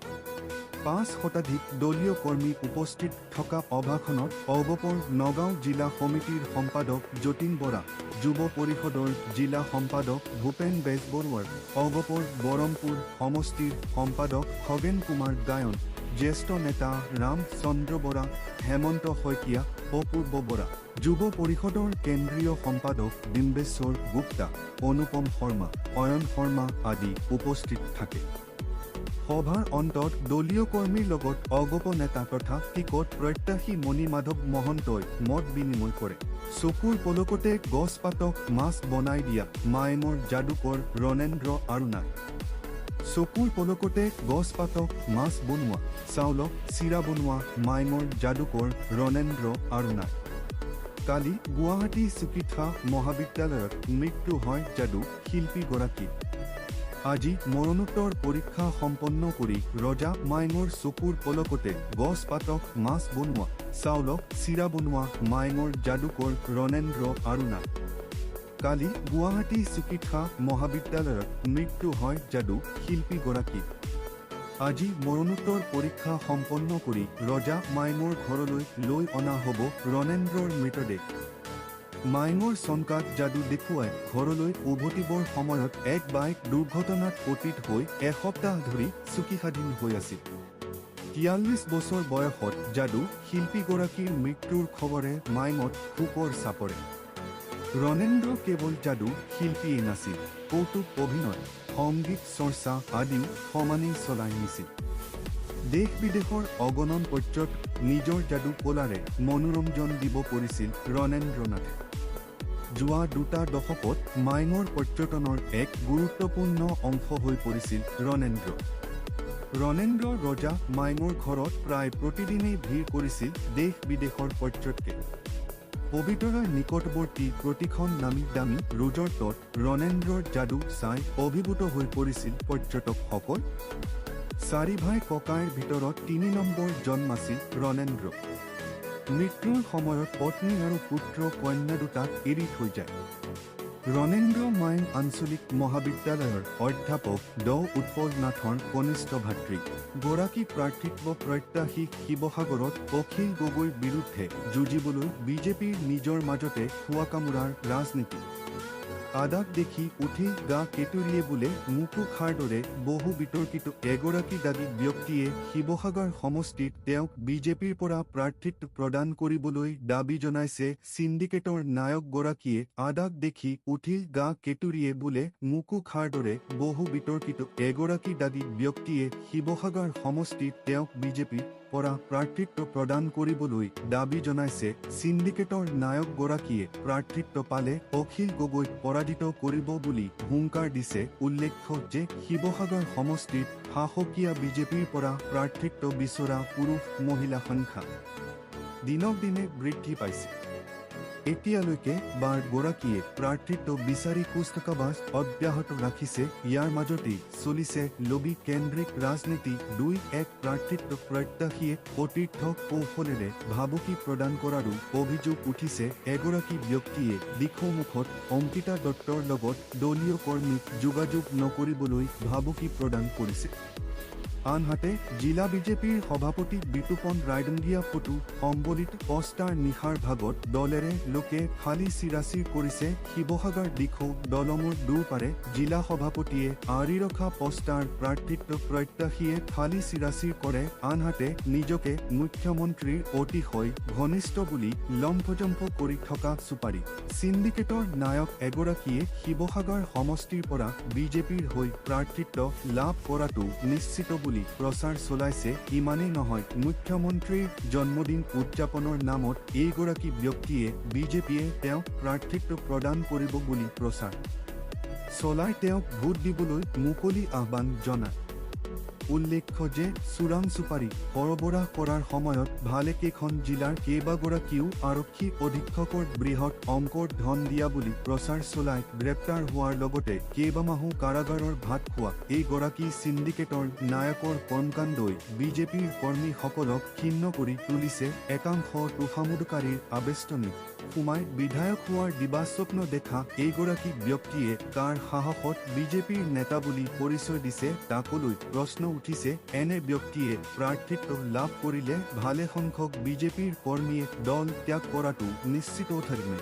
5 শতাধিক দলীয় কৰ্মী উপস্থিত থকা অভাষণত অগপৰ নগাঁও জিলা সমিতিৰ সম্পাদক যতীন বৰা, যুৱ পৰিষদৰ জিলা সম্পাদক ভূপেন বেজবৰুৱাৰ, অগপৰ বৰমপুৰ সমষ্টিৰ সম্পাদক খগেন কুমাৰ গায়ন, জ্যেষ্ঠ নেতা ৰাম চন্দ্ৰ বৰা, হেমন্ত শইকীয়া, অপূৰ্ব বৰা, যুৱ পৰিষদৰ কেন্দ্ৰীয় সম্পাদক ডিম্বেশ্বৰ গুপ্তা, অনুপম শৰ্মা, অয়ন শৰ্মা আদি উপস্থিত থাকে। সভাৰ অন্তত দলীয় কৰ্মীৰ লগত অগপ নেতা তথা টিকট প্ৰত্যাশী মণি মাধৱ মহন্তই মত বিনিময় কৰে। চকুৰ পলকতে গছ পাতক মাছ বনাই দিয়া মাইমৰ যাদুকৰ ৰণেন্দ্ৰ আৰুণাই। চকুৰ পলকতে গছ পাতক মাছ বনোৱা, চাউলক চিৰা বনোৱা মাইমৰ যাদুকৰ ৰণেন্দ্ৰ আৰুণাই। কালি গুৱাহাটী চিকিৎসা মহাবিদ্যালয়ত মৃত্যু হয় যাদু শিল্পীগৰাকী। আজি মৰণোত্তৰ পৰীক্ষা সম্পন্ন কৰি ৰজা মাইমৰ চকুৰ পলকতে গছ পাতক মাছ বনোৱা, চাউলক চিৰা বনোৱা মাইমৰ যাদুকৰ ৰণেন্দ্ৰ আৰুণাই। কালি গুৱাহাটী চিকিৎসা মহাবিদ্যালয়ত মৃত্যু হয় যাদু শিল্পীগৰাকী। আজি মৰণোত্তৰ পৰীক্ষা সম্পন্ন কৰি ৰজা মাইমৰ ঘৰলৈ লৈ অনা হ'ব ৰণেন্দ্ৰৰ মৃতদেহ। মাইমৰ চনকাত যাদু দেখুৱাই ঘৰলৈ উভতিবৰ সময়ত এক বাইক দুৰ্ঘটনাত পতিত হৈ এসপ্তাহ ধৰি চুকিস্বাধীন হৈ আছিল। 43 বছৰ বয়সত যাদু শিল্পীগৰাকীৰ মৃত্যুৰ খবৰে মাইমত শোকৰ চাপৰে। ৰণেন্দ্ৰ কেৱল যাদু শিল্পীয়েই নাছিল, কৌতুক অভিনয়, সংগীত চৰ্চা আদিও সমানেই চলাই নিছিল। দেশ বিদেশৰ অগণন পৰ্যটক নিজৰ যাদু কলাৰে মনোৰঞ্জন দিব পৰিছিল ৰণেন্দ্ৰ নাথে। যোৱা 2 দশকত মাইমৰ পৰ্যটনৰ এক গুৰুত্বপূৰ্ণ অংশ হৈ পৰিছিল ৰণেন্দ্ৰ। ৰণেন্দ্ৰ ৰজা মাইমৰ ঘৰত প্ৰায় প্ৰতিদিনেই ভিৰ কৰিছিল দেশ বিদেশৰ পৰ্যটকে। পবিতৰাৰ নিকটৱৰ্তী প্ৰতিখন নামী দামী ৰিজৰ্টত ৰণেন্দ্ৰৰ যাদু চাই অভিভূত হৈ পৰিছিল পৰ্যটকসকল। 4 ভাই ককাইৰ ভিতৰত 3 নম্বৰ জন্ম আছিল ৰণেন্দ্ৰ। মৃত্যুৰ সময়ত পত্নী আৰু পুত্ৰ কন্যা দুটাক এৰি থৈ যায়। ৰণেন্দ্ৰ মাইম আঞ্চলিক মহাবিদ্যালয়ৰ অধ্যাপক ড উৎপল নাথৰ কনিষ্ঠ ভাতৃ। গৰাকী প্ৰাৰ্থিত্ব প্ৰত্যাশী শিৱসাগৰত অখিল গগৈৰ বিৰুদ্ধে যুঁজিবলৈ বিজেপিৰ নিজৰ মাজতে খোৱা কামোৰাৰ ৰাজনীতি। আদাক দেখি উঠি গা কেতুৰিয়ে বোলে মুকু খাৰ দৰে বহু বিতৰ্কিত এগৰাকী দাগী ব্যক্তিয়ে শিৱসাগৰ সমষ্টিত তেওঁক বিজেপিৰ পৰা প্ৰাৰ্থিত্ব প্ৰদান কৰিবলৈ দাবী জনাইছে। চিণ্ডিকেটৰ নায়কগৰাকীয়ে আদাক দেখি উঠি গা কেতুৰিয়ে বোলে মুকু খাৰ দৰে বহু বিতৰ্কিত এগৰাকী দাগী ব্যক্তিয়ে শিৱসাগৰ সমষ্টিত তেওঁক বিজেপিৰ পৰা প্ৰাৰ্থিত্ব প্ৰদান কৰিবলৈ দাবী জনাইছে। চিণ্ডিকেটৰ নায়কগৰাকীয়ে প্ৰাৰ্থিত্ব পালে অখিল গগৈক পৰাজিত কৰিব বুলি হুংকাৰ দিছে। উল্লেখ্য যে শিৱসাগৰ সমষ্টিত শাসকীয় বিজেপিৰ পৰা প্ৰাৰ্থিত্ব বিচৰা পুৰুষ মহিলা সংখ্যা দিনক দিনে বৃদ্ধি পাইছে। এতিয়ালৈকে 12 গৰাকীয়ে প্ৰাৰ্থিত্ব বিচাৰি কুচকাৱাজ অব্যাহত ৰাখিছে। ইয়াৰ মাজতেই চলিছে লবি কেন্দ্ৰিক ৰাজনীতি। 2-1 প্ৰাৰ্থিত্ব প্ৰত্যাশীয়ে অতীৰ্থ কৌশলেৰে ভাবুকি প্ৰদান কৰাৰো অভিযোগ উঠিছে। এগৰাকী ব্যক্তিয়ে দিখৌমুখত অংকিতা দত্তৰ লগত দলীয় কৰ্মীক যোগাযোগ নকৰিবলৈ ভাবুকি প্ৰদান কৰিছে। আনহাতে জিলা বিজেপিৰ সভাপতি বিতুপন ৰায়ডঙ্গীয়া ফটো সম্বলিত পষ্টাৰ নিশাৰ ভাগত দলেৰে লোকে খালী চিৰাচিৰ কৰিছে। শিৱসাগৰ দিখৌ দলঙৰ দুপাৰে জিলা সভাপতিয়ে আঁৰি ৰখা পষ্টাৰ প্ৰাৰ্থিত্ব প্ৰত্যাশীয়ে খালী চিৰাচিৰ কৰে। আনহাতে নিজকে মুখ্যমন্ত্ৰীৰ অতিশয় ঘনিষ্ঠ বুলি লম্ফজম্ফ কৰি থকা চুপাৰী চিণ্ডিকেটৰ নায়ক এগৰাকীয়ে শিৱসাগৰ সমষ্টিৰ পৰা বিজেপিৰ হৈ প্ৰাৰ্থিত্ব লাভ কৰাটো নিশ্চিত বুলি প্ৰচাৰ চলাইছে। ইমানেই নহয়, মুখ্যমন্ত্ৰীৰ জন্মদিন উদযাপনৰ নামত এইগৰাকী ব্যক্তিয়ে বিজেপিয়ে তেওঁক প্ৰাৰ্থিত্ব প্ৰদান কৰিব বুলি প্ৰচাৰ চলাই তেওঁক ভোট দিবলৈ মুকলি আহ্বান জনায়। উল্লেখ্য যে চোৰাং চুপাৰী সৰবৰাহ কৰাৰ সময়ত ভালেকেইখন জিলাৰ কেইবাগৰাকীও আৰক্ষী অধীক্ষকৰ বৃহৎ অংকৰ ধন দিয়া বুলি প্ৰচাৰ চলাই গ্ৰেপ্তাৰ হোৱাৰ লগতে কেইবামাহো কাৰাগাৰৰ ভাত খোৱা এইগৰাকী চিণ্ডিকেটৰ নায়কৰ কৰ্মকাণ্ডই বিজেপিৰ কৰ্মীসকলক ক্ষিন্ন কৰি তুলিছে। একাংশ তোষামোদকাৰীৰ আবেষ্টনী। সোমাই বিধায়ক হোৱাৰ দিবাস্বপ্ন দেখা এইগৰাকী ব্যক্তিয়ে কাৰ সাহসত বিজেপিৰ নেতা বুলি পৰিচয় দিছে তাকলৈ প্ৰশ্ন উঠিছে। এনে ব্যক্তিয়ে প্ৰাৰ্থিত্ব লাভ কৰিলে ভালে সংখ্যক বিজেপিৰ কৰ্মীয়ে দল ত্যাগ কৰাটো নিশ্চিত ধৰিলে।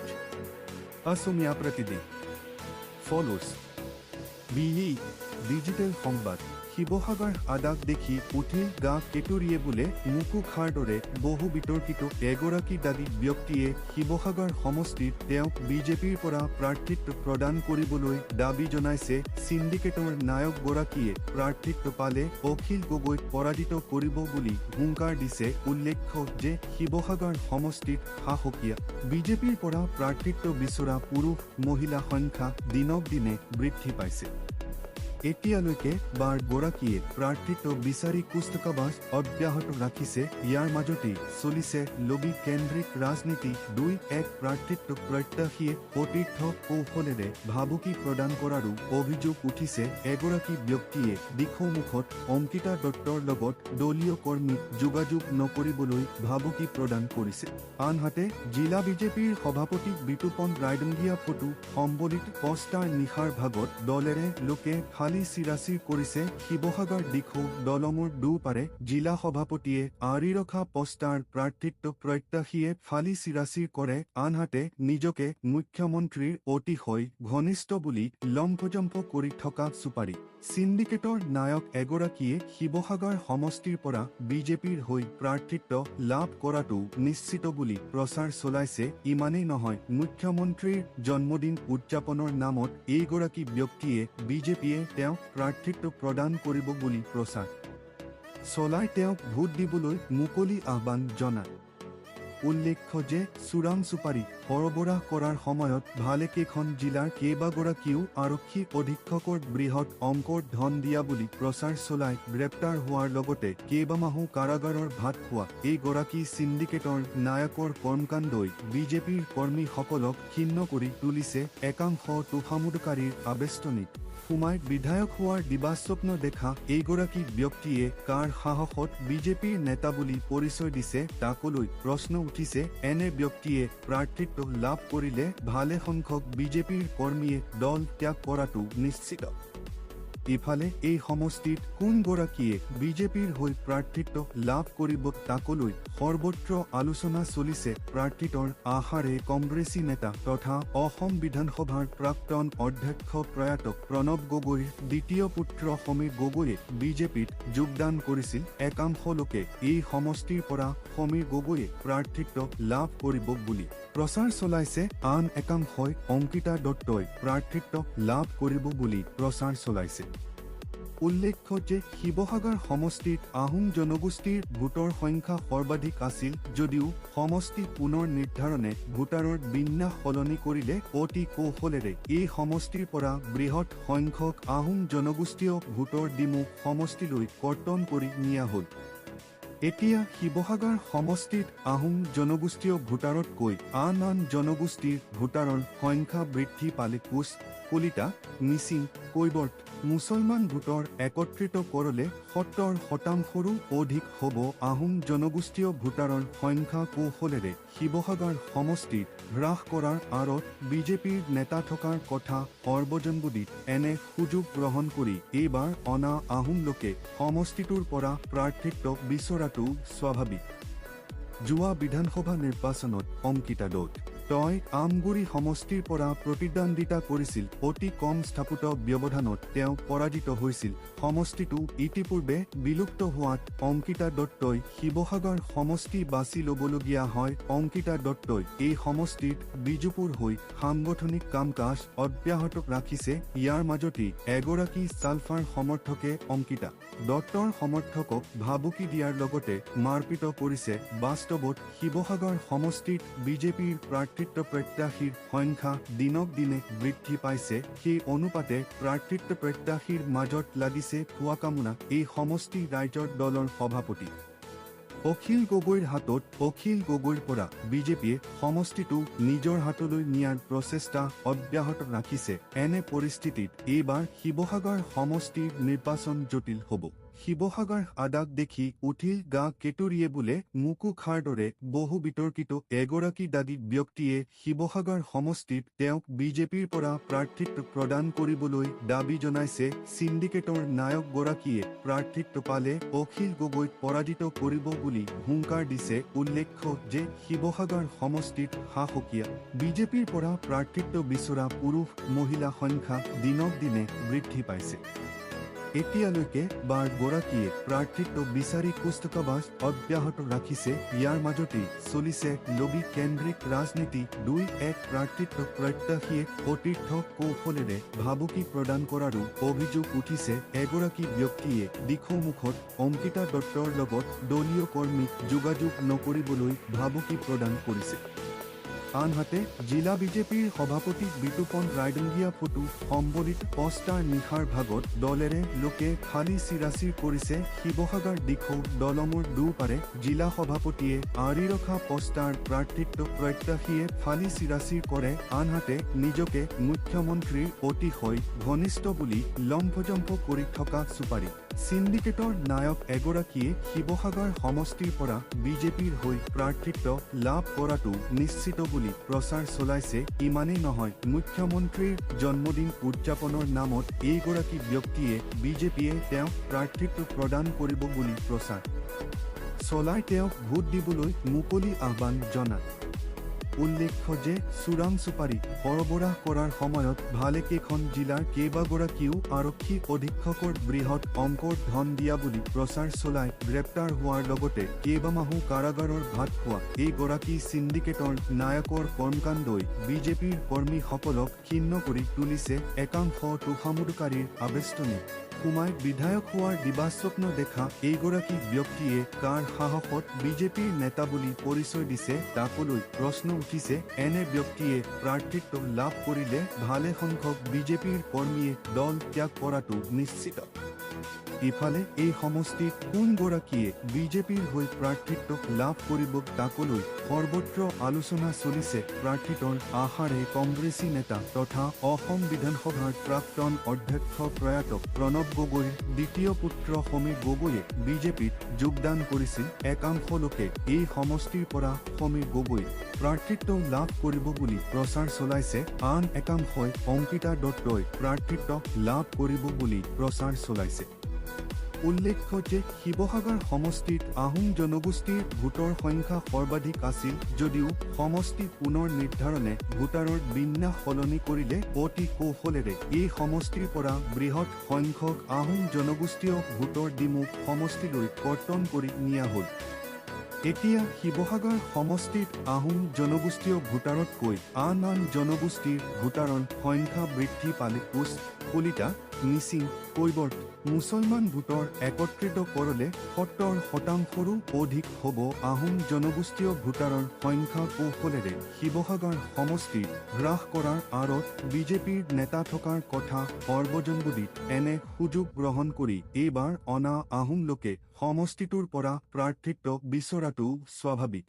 Asomiya Pratidin follows BE digital সংবাদ। শিৱসাগৰ আদাক দেখি উঠিল গা কেতুৰিয়ে বোলে মুকু খাৰ দৰে বহু বিতৰ্কিত এগৰাকী দাবী ব্যক্তিয়ে শিৱসাগৰ সমষ্টিত তেওঁক বিজেপিৰ পৰা প্ৰাৰ্থিত্ব প্ৰদান কৰিবলৈ দাবী জনাইছে। চিণ্ডিকেটৰ নায়কগৰাকীয়ে প্ৰাৰ্থিত্ব পালে অখিল গগৈক পৰাজিত কৰিব বুলি হুংকাৰ দিছে। উল্লেখ্য যে শিৱসাগৰ সমষ্টিত শাসকীয় বিজেপিৰ পৰা প্ৰাৰ্থিত্ব বিচৰা পুৰুষ মহিলা সংখ্যা দিনক দিনে বৃদ্ধি পাইছে। এতিয়ালৈকে বাৰগৰাকীয়ে প্ৰাৰ্থিত্ব বিচাৰি কুচকাৱাজ অব্যাহত ৰাখিছে। ইয়াৰ মাজতেই চলিছে লবি কেন্দ্ৰিক ৰাজনীতি। ২-১ প্ৰাৰ্থিত্ব প্ৰত্যাশীয়ে সতীৰ্থ কৌশলেৰে ভাবুকি প্ৰদান কৰাৰো অভিযোগ উঠিছে। এগৰাকী ব্যক্তিয়ে দিখৌমুখত অংকিতা দত্তৰ লগত দলীয় কৰ্মীক যোগাযোগ নকৰিবলৈ ভাবুকি প্ৰদান কৰিছে। আনহাতে জিলা বিজেপিৰ সভাপতি বিতুপন ৰায়ডংগীয়া ফটো সম্বলিত পষ্টাৰ নিশাৰ ভাগত দলেৰে লোকে ফালি চিৰাচিৰ কৰিছে। শিৱসাগৰ দিখৌ দলঙৰ দুপাৰে জিলা সভাপতিয়ে আঁৰি ৰখা পষ্টাৰ প্ৰাৰ্থিত্ব প্ৰত্যাশীয়ে ফালি চিৰাচিৰ কৰে। আনহাতে নিজকে মুখ্যমন্ত্ৰীৰ অতিশয় ঘনিষ্ঠ বুলি লম্পজম্প কৰি থকা চুপাৰী চিণ্ডিকেটৰ নায়ক এগৰাকীয়ে শিৱসাগৰ সমষ্টিৰ পৰা বিজেপিৰ হৈ প্ৰাৰ্থিত্ব লাভ কৰাটো নিশ্চিত বুলি প্ৰচাৰ চলাইছে। ইমানেই নহয়, মুখ্যমন্ত্ৰীৰ জন্মদিন উদযাপনৰ নামত এইগৰাকী ব্যক্তিয়ে বিজেপিয়ে তেওঁক প্ৰাৰ্থিত্ব প্ৰদান কৰিব বুলি প্ৰচাৰ চলাই তেওঁক ভোট দিবলৈ মুকলি আহ্বান জনায়। উল্লেখ্য যে চোৰাং চুপাৰী সৰবৰাহ কৰাৰ সময়ত ভালেকেইখন জিলাৰ কেইবাগৰাকীও আৰক্ষী অধীক্ষকৰ বৃহৎ অংকৰ ধন দিয়া বুলি প্ৰচাৰ চলাই গ্ৰেপ্তাৰ হোৱাৰ লগতে কেইবামাহো কাৰাগাৰৰ ভাত খোৱা এইগৰাকী চিণ্ডিকেটৰ নায়কৰ কৰ্মকাণ্ডই বিজেপিৰ কৰ্মীসকলক ক্ষিন্ন কৰি তুলিছে। একাংশ তোষামোদকাৰীৰ আবেষ্টনীত সোমাই বিধায়ক হোৱাৰ দিবাস্বপ্ন দেখা এইগৰাকী ব্যক্তিয়ে কাৰ সাহসত বিজেপিৰ নেতা বুলি পৰিচয় দিছে তাকলৈ প্ৰশ্ন উঠিছে। এনে ব্যক্তিয়ে প্ৰাৰ্থিত্ব লাভ কৰিলে ভালে সংখ্যক বিজেপিৰ কৰ্মীয়ে দল ত্যাগ কৰাটো নিশ্চিত। ইফালে এই সমষ্টিত কোনগৰাকীয়ে বিজেপিৰ হৈ প্ৰাৰ্থিত্ব লাভ কৰিব তাকলৈ সৰ্বত্ৰ আলোচনা চলিছে। প্ৰাৰ্থিত্বৰ আশাৰে কংগ্ৰেছী নেতা তথা অসম বিধানসভাৰ প্ৰাক্তন অধ্যক্ষ প্ৰয়াত প্ৰণৱ গগৈৰ দ্বিতীয় পুত্ৰ সমীৰ গগৈয়ে বিজেপিত যোগদান কৰিছিল। একাংশ লোকে এই সমষ্টিৰ পৰা সমীৰ গগৈয়ে প্ৰাৰ্থিত্ব লাভ কৰিব বুলি প্ৰচাৰ চলাইছে। আন একাংশই অংকিতা দত্তই প্ৰাৰ্থিত্ব লাভ কৰিব বুলি প্ৰচাৰ চলাইছে। উল্লেখ্য যে শিৱসাগৰ সমষ্টিত আহোম জনগোষ্ঠীৰ ভোটৰ সংখ্যা সৰ্বাধিক আছিল যদিও সমষ্টি পুনৰ নিৰ্ধাৰণে ভোটাৰৰ বিন্যাস সলনি কৰিলে অতি কৌশলেৰে এই সমষ্টিৰ পৰা বৃহৎ সংখ্যক আহোম জনগোষ্ঠীয় ভোটৰ দিমু সমষ্টিলৈ কৰ্তন কৰি নিয়া হ'ল। এতিয়া শিৱসাগৰ সমষ্টিত আহোম জনগোষ্ঠীয় ভোটাৰতকৈ আন জনগোষ্ঠীৰ ভোটাৰৰ সংখ্যা বৃদ্ধি পালে কোচ, কলিতা, মিচিং, কৈবৰ্ত, মুছলমান ভোটৰ একত্ৰিত কৰলে ৭০% অধিক হ'ব। আহোম জনগোষ্ঠীয় ভোটাৰৰ সংখ্যা কৌশলেৰে শিৱসাগৰ সমষ্টিত হ্ৰাস কৰাৰ আঁৰত বিজেপিৰ নেতা থকাৰ কথা সৰ্বজনবিদিত। এনে সুযোগ গ্ৰহণ কৰি এইবাৰ অনা আহোম লোকে সমষ্টিটোৰ পৰা প্ৰাৰ্থিত্ব বিচৰাটো স্বাভাৱিক। যোৱা বিধানসভা নিৰ্বাচনত অংকিতা দত্তই আমগুৰি সমষ্টিৰ পৰা প্ৰতিদ্বন্দ্বিতা কৰিছিল। অতি কম স্থাপিত ব্যৱধানত তেওঁ পৰাজিত হৈছিল। সমষ্টিটো ইতিপূৰ্বে বিলুপ্ত হোৱাত অংকিতা দত্তই শিৱসাগৰ সমষ্টি বাছি ল'বলগীয়া হয়। অংকিতা দত্তই এই সমষ্টিত বিজেপিৰ হৈ সাংগঠনিক কাম-কাজ অব্যাহত ৰাখিছে। ইয়াৰ মাজতেই এগৰাকী ছালফাৰ সমৰ্থকে অংকিতা দত্তৰ সমৰ্থকক ভাবুকি দিয়াৰ লগতে মাৰপিট কৰিছে। বাস্তৱত শিৱসাগৰ সমষ্টিত বিজেপিৰ প্ৰাৰ্থিত্ব প্ৰত্যাশীৰ সংখ্যা দিনক দিনে বৃদ্ধি পাইছে। সেই অনুপাতে প্ৰাৰ্থিত্ব প্ৰত্যাশীৰ মাজত লাগিছে খোৱা কামনা। এই সমষ্টি ৰাইজৰ দলৰ সভাপতি অখিল গগৈৰ হাতত। অখিল গগৈৰ পৰা বিজেপিয়ে সমষ্টিটো নিজৰ হাতলৈ নিয়াৰ প্ৰচেষ্টা অব্যাহত ৰাখিছে। এনে পৰিস্থিতিত এইবাৰ শিৱসাগৰ সমষ্টিৰ নিৰ্বাচন জটিল হ'ব। শিৱসাগৰ আদাক দেখি উঠিল গা কেতুৰিয়ে বোলে মোকো খাৰ দৰে বহু বিতৰ্কিত এগৰাকী দাদী ব্যক্তিয়ে শিৱসাগৰ সমষ্টিত তেওঁক বিজেপিৰ পৰা প্ৰাৰ্থিত্ব প্ৰদান কৰিবলৈ দাবী জনাইছে। সিন্ডিকেটৰ নায়কগৰাকীয়ে প্ৰাৰ্থিত্ব পালে অখিল গগৈক পৰাজিত কৰিব বুলি হুংকাৰ দিছে। উল্লেখ্য যে শিৱসাগৰ সমষ্টিত শাসকীয় বিজেপিৰ পৰা প্ৰাৰ্থিত্ব বিচৰা পুৰুষ মহিলা সংখ্যা দিনক দিনে বৃদ্ধি পাইছে। এতিয়ালৈকে 12 গৰাকীয়ে প্ৰাৰ্থিত্ব বিচাৰি কুচকাৱাজ অব্যাহত ৰাখিছে। ইয়াৰ মাজতেই চলিছে লবি কেন্দ্ৰিক ৰাজনীতি। 2-1 প্ৰাৰ্থিত্ব প্ৰত্যাশীয়ে সতীৰ্থ কৌশলেৰে ভাবুকি প্ৰদান কৰাৰো অভিযোগ উঠিছে। এগৰাকী ব্যক্তিয়ে দিখৌমুখত অংকিতা দত্তৰ লগত দলীয় কৰ্মীক যোগাযোগ নকৰিবলৈ ভাবুকি প্ৰদান কৰিছে। আনহাতে জিলা বিজেপিৰ সভাপতি বিতুপন ৰায়ডঙ্গীয়া ফটো সম্বলিত পষ্টাৰ নিশাৰ ভাগত দলেৰে লোকে খালি চিৰাচিৰ কৰিছে। শিৱসাগৰ দিখৌ দলঙৰ দুপাৰে জিলা সভাপতিয়ে আঁৰি ৰখা পষ্টাৰ প্ৰাৰ্থিত্ব প্ৰত্যাশীয়ে ফালি চিৰাচিৰ কৰে। আনহাতে নিজকে মুখ্যমন্ত্ৰীৰ অতিশয় ঘনিষ্ঠ বুলি লম্ফজম্ফ কৰি থকা চুপাৰী সিন্ডিকেটৰ নায়ক এগৰাকীয়ে শিৱসাগৰ সমষ্টিৰ পৰা বিজেপিৰ হৈ প্ৰাৰ্থিত্ব লাভ কৰাটো নিশ্চিত বুলি প্ৰচাৰ চলাইছে। ইমানেই নহয়, মুখ্যমন্ত্ৰীৰ জন্মদিন উদযাপনৰ নামত এইগৰাকী ব্যক্তিয়ে বিজেপিয়ে তেওঁক প্ৰাৰ্থিত্ব প্ৰদান কৰিব বুলি প্ৰচাৰ চলাই তেওঁক ভোট দিবলৈ মুকলি আহ্বান জনায়। উল্লেখ্য যে চোৰাং চুপাৰী সৰবৰাহ কৰাৰ সময়ত ভালেকেইখন জিলাৰ কেইবাগৰাকীও আৰক্ষী অধীক্ষকৰ বৃহৎ অংকৰ ধন দিয়া বুলি প্ৰচাৰ চলাই গ্ৰেপ্তাৰ হোৱাৰ লগতে কেইবামাহো কাৰাগাৰৰ ভাত খোৱা এইগৰাকী সিন্ডিকেটৰ নায়কৰ কৰ্মকাণ্ডই বিজেপিৰ কৰ্মীসকলক ক্ষিণ্ণ কৰি তুলিছে। একাংশ তোষামোদকাৰীৰ আবেষ্টনী সোমাই বিধায়ক হোৱাৰ দিবাস্বপ্ন দেখা এইগৰাকী ব্যক্তিয়ে কাৰ সাহসত বিজেপিৰ নেতা বুলি পৰিচয় দিছে তাকলৈ প্ৰশ্ন উঠিছে। এনে ব্যক্তিয়ে প্ৰাৰ্থিত্ব লাভ কৰিলে ভালে সংখ্যক বিজেপিৰ কৰ্মীয়ে দল ত্যাগ কৰাটো নিশ্চিত। ইফালে এই সমষ্টিত কোনগৰাকীয়ে বিজেপিৰ হৈ প্ৰাৰ্থিত্ব লাভ কৰিব তাকলৈ সৰ্বত্ৰ আলোচনা চলিছে। প্ৰাৰ্থিত্বৰ আশাৰে কংগ্ৰেছী নেতা তথা অসম বিধানসভাৰ প্ৰাক্তন অধ্যক্ষ প্ৰয়াত প্ৰণৱ গগৈৰ দ্বিতীয় পুত্ৰ সমীৰ গগৈয়ে বিজেপিত যোগদান কৰিছিল। একাংশ লোকে এই সমষ্টিৰ পৰা সমীৰ গগৈ প্ৰাৰ্থিত্ব লাভ কৰিব বুলি প্ৰচাৰ চলাইছে। আন একাংশই অংকিতা দত্তই প্ৰাৰ্থিত্ব লাভ কৰিব বুলি প্ৰচাৰ চলাইছে। উল্লেখ্য যে শিৱসাগৰ সমষ্টিত আহোম জনগোষ্ঠীৰ ভোটৰ সংখ্যা সৰ্বাধিক আছিল যদিও সমষ্টি পুনৰ নিৰ্ধাৰণে ভোটাৰৰ বিন্যাস সলনি কৰিলে অতি কৌশলেৰে এই সমষ্টিৰ পৰা বৃহৎ সংখ্যক আহোম জনগোষ্ঠীয় ভোটৰ দিমুখ সমষ্টিলৈ কৰ্তন কৰি নিয়া হ'ল। এতিয়া শিৱসাগৰ সমষ্টিত আহোম জনগোষ্ঠীয় ভোটাৰতকৈ আন জনগোষ্ঠীৰ ভোটাৰৰ সংখ্যা বৃদ্ধি পালে। কোচ, কলিতা, মিচিং, কৈবৰ্ত, মুছলমান ভোটৰ একত্ৰিত কৰলে 70%ৰো অধিক হ'ব আহোম জনগোষ্ঠীয় ভোটাৰৰ সংখ্যা। কৌশলেৰে শিৱসাগৰ সমষ্টি হ্ৰাস কৰাৰ আঁৰত বিজেপিৰ নেতা থকাৰ কথা সৰ্বজনবিদিত। এনে সুযোগ গ্ৰহণ কৰি এইবাৰ অনা আহোম লোকে সমষ্টিটোৰ পৰা প্ৰাৰ্থিত্ব বিচৰাটো স্বাভাৱিক।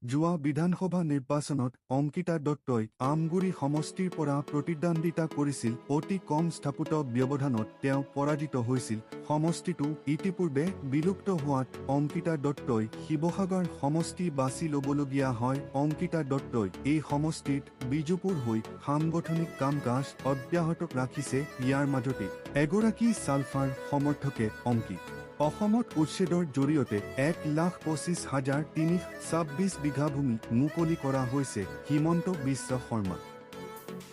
যোৱা বিধানসভা নিৰ্বাচনত অংকিতা দত্তই আমগুৰি সমষ্টিৰ পৰা প্ৰতিদ্বন্দ্বিতা কৰিছিল। অতি কম স্থাপিত ব্যৱধানত তেওঁ পৰাজিত হৈছিল। সমষ্টিটো ইতিপূৰ্বে বিলুপ্ত হোৱাত অংকিতা দত্তই শিৱসাগৰ সমষ্টি বাছি ল'বলগীয়া হয়। অংকিতা দত্তই এই সমষ্টিত বিজেপিৰ হৈ সাংগঠনিক কাম কাজ অব্যাহত ৰাখিছে। ইয়াৰ মাজতে এগৰাকী ছালফাৰ সমৰ্থকে অংকিত অসমত উচ্ছেদৰ জৰিয়তে 1,25,326 বিঘা ভূমি মুকলি কৰা হৈছে। হিমন্ত বিশ্ব শৰ্মা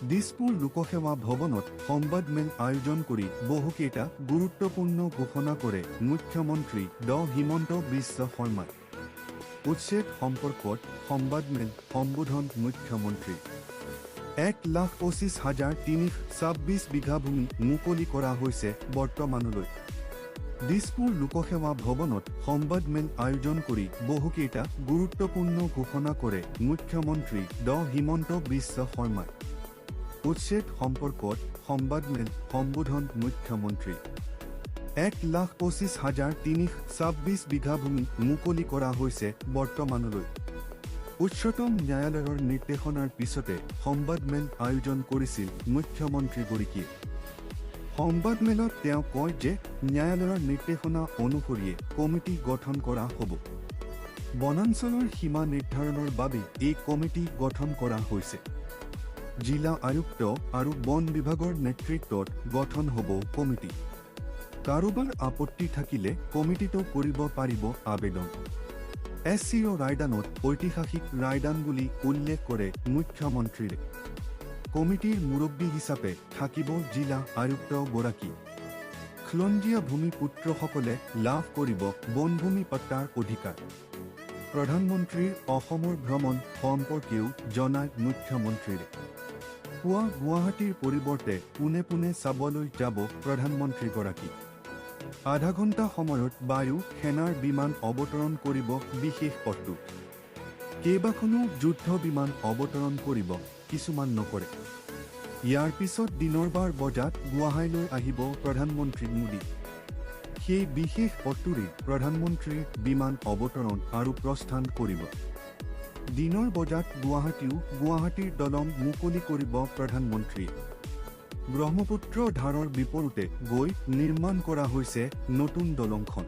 দিছপুৰ লোকসেৱা ভৱনত সংবাদমেল আয়োজন কৰি বহুকেইটা গুৰুত্বপূৰ্ণ ঘোষণা কৰে মুখ্যমন্ত্ৰী হিমন্ত বিশ্ব শৰ্মাই। উচ্ছেদ সম্পৰ্কত সংবাদমেল সম্বোধন মুখ্যমন্ত্ৰী 1,25,326 বিঘা ভূমি মুকলি কৰা হৈছে বৰ্তমানলৈ। দিছপুৰ লোকসেৱা ভৱনত সংবাদমেল আয়োজন কৰি বহুকেইটা গুৰুত্বপূৰ্ণ ঘোষণা কৰে মুখ্যমন্ত্ৰী হিমন্ত বিশ্ব শৰ্মাই। উচ্ছেদ সম্পৰ্কত সংবাদমেল সম্বোধন মুখ্যমন্ত্ৰী 1,25,326 বিঘা ভূমি মুকলি কৰা হৈছে বৰ্তমানলৈ। উচ্চতম ন্যায়ালয়ৰ নিৰ্দেশনাৰ পিছতে সংবাদমেল আয়োজন কৰিছিল মুখ্যমন্ত্ৰীগৰাকীয়ে। সংবাদমেলত তেওঁ কয় যে ন্যায়ালয়ৰ নিৰ্দেশনা অনুসৰিয়ে কমিটি গঠন কৰা হ'ব। বনাঞ্চলৰ সীমা নিৰ্ধাৰণৰ বাবে এই কমিটি গঠন কৰা হৈছে। জিলা আয়ুক্ত আৰু বন বিভাগৰ নেতৃত্বত গঠন হ'ব কমিটি। কাৰোবাৰ আপত্তি থাকিলে কমিটিটো কৰিব পাৰিব আবেদন। SCO ৰায়দানত ঐতিহাসিক ৰায়দান বুলি উল্লেখ কৰে মুখ্যমন্ত্ৰীয়ে। কমিটিৰ মুৰব্বী হিচাপে থাকিব জিলা আয়ুক্তগৰাকী। খিলঞ্জীয়া ভূমিপুত্ৰসকলে লাভ কৰিব বনভূমি পট্টাৰ অধিকাৰ। প্ৰধানমন্ত্ৰীৰ অসমৰ ভ্ৰমণ সম্পৰ্কেও জনায় মুখ্যমন্ত্ৰীয়ে। পুৱা গুৱাহাটীৰ পৰিৱৰ্তে পোনে পোনে চাবলৈ যাব প্ৰধানমন্ত্ৰীগৰাকী। আধা ঘণ্টা সময়ত বায়ু সেনাৰ বিমান অৱতৰণ কৰিব বিশেষ পথটোত। কেইবাখনো যুদ্ধ বিমান অৱতৰণ কৰিব, কিছুমান নকৰে। ইয়াৰ পিছত দিনৰ 12 বজাত গুৱাহাটীলৈ আহিব প্ৰধানমন্ত্ৰী মোদী। সেই বিশেষ পথটোৰে প্ৰধানমন্ত্ৰীৰ বিমান অৱতৰণ আৰু প্ৰস্থান কৰিব। দিনৰ বজাত গুৱাহাটীৰ দলং মুকলি কৰিব প্ৰধানমন্ত্ৰীয়ে। ব্ৰহ্মপুত্ৰ ধাৰৰ বিপৰীতে গৈ নিৰ্মাণ কৰা হৈছে নতুন দলংখন।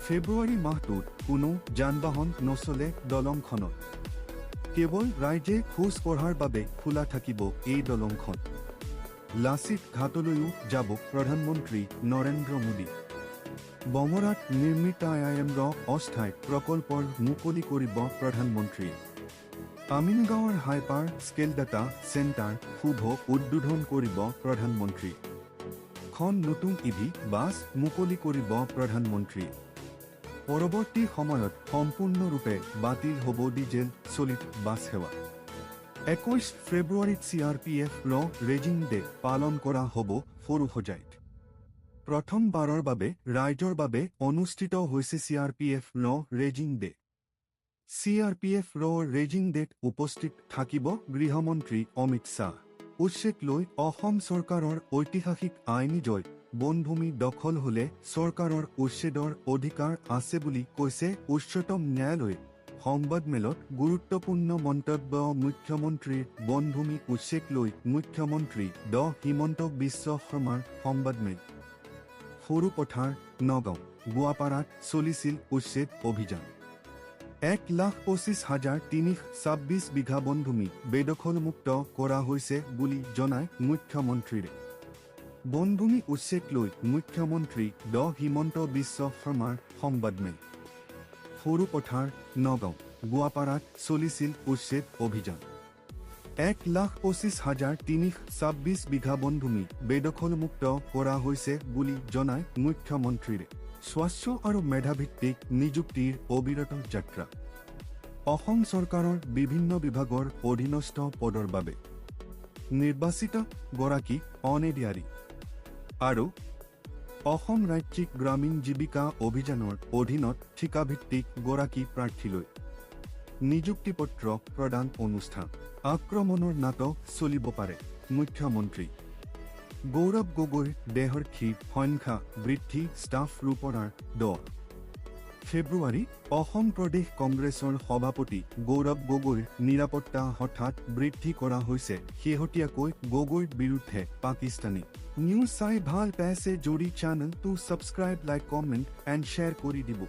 ফেব্ৰুৱাৰী মাহটোত কোনো যান-বাহন নচলে দলংখনত। কেৱল ৰাইজে খোজ কঢ়াৰ বাবে খোলা থাকিব এই দলংখন। লাচিত ঘাটলৈও যাব প্ৰধানমন্ত্ৰী নৰেন্দ্ৰ মোদী। বঙৰাত নিৰ্মিত IIMৰ অস্থায়ী প্ৰকল্পৰ মুকলি কৰিব প্ৰধানমন্ত্ৰীয়ে। আমিনগাঁৱৰ হাইপাৰ স্কেল ডাটা চেণ্টাৰ শুভ উদ্বোধন কৰিব প্ৰধানমন্ত্ৰীয়ে। খন নতুন EV বাছ মুকলি কৰিব প্ৰধানমন্ত্ৰীয়ে। পৰৱৰ্তী সময়ত সম্পূৰ্ণৰূপে বাতিল হ'ব ডিজেল চলিত বাছ সেৱা। 21 ফেব্ৰুৱাৰীত CRPF ৰেজিং ডে পালন কৰা হ'ব সৰুসজাইত। প্ৰথমবাৰৰ বাবে ৰাইজৰ বাবে অনুষ্ঠিত হৈছে CRPF raising day. CRPF raising ডেত উপস্থিত থাকিব গৃহমন্ত্ৰী অমিত শ্বাহ। উচ্ছেদ লৈ অসম চৰকাৰৰ ঐতিহাসিক আইনী জয়। বনভূমি দখল হ'লে চৰকাৰৰ উচ্ছেদৰ অধিকাৰ আছে বুলি কৈছে উচ্চতম ন্যায়ালয়ে। সংবাদমেলত গুৰুত্বপূৰ্ণ মন্তব্য মুখ্যমন্ত্ৰীৰ। বনভূমি উচ্ছেদ লৈ মুখ্যমন্ত্ৰী হিমন্ত বিশ্ব শৰ্মাৰ সংবাদমেল। সৰুপথাৰ, নগাঁও, গোৱাপাৰাত চলিছিল উচ্ছেদ অভিযান। 1,25,326 বিঘা বনভূমি বেদখলমুক্ত কৰা হৈছে বুলি জনায় মুখ্যমন্ত্ৰীয়ে। বনভূমি উচ্ছেদ লৈ মুখ্যমন্ত্ৰী হিমন্ত বিশ্ব শৰ্মাৰ সংবাদমেল। সৰুপথাৰ, নগাঁও, গোৱাপাৰাত চলিছিল উচ্ছেদ অভিযান। 1,25,326 বিঘা বনভূমি বেদখলমুক্ত কৰা হৈছে বুলি জনায় মুখ্যমন্ত্ৰীয়ে। স্বচ্ছ আৰু মেধাভিত্তিক নিযুক্তিৰ অবিৰত যাত্ৰা। অসম চৰকাৰৰ বিভিন্ন বিভাগৰ অধীনস্থ পদৰ বাবে নিৰ্বাচিত গৰাকী অনেডিয়াৰী আৰু অসম ৰাজ্যিক গ্ৰামীণ জীৱিকা অভিযানৰ অধীনত ঠিকাভিত্তিক গৰাকী প্ৰাৰ্থীলৈ নিযুক্তিপত্ৰ প্ৰদান অনুষ্ঠান। আক্ৰমণৰ নাটক চলিব পাৰে। মুখ্যমন্ত্ৰী গৌৰৱ গগৈৰ দেহৰক্ষী সংখ্যা বৃদ্ধি ষ্টাফ ৰূপৰাৰ 10 ফেব্ৰুৱাৰী। অসম প্ৰদেশ কংগ্ৰেছৰ সভাপতি গৌৰৱ গগৈৰ নিৰাপত্তা হঠাৎ বৃদ্ধি কৰা হৈছে। শেহতীয়াকৈ গগৈৰ বিৰুদ্ধে পাকিস্তানী নিউজ চাই ভাল পাইছে যদি চেনেলটো subscribe, like, comment and share কৰি দিব।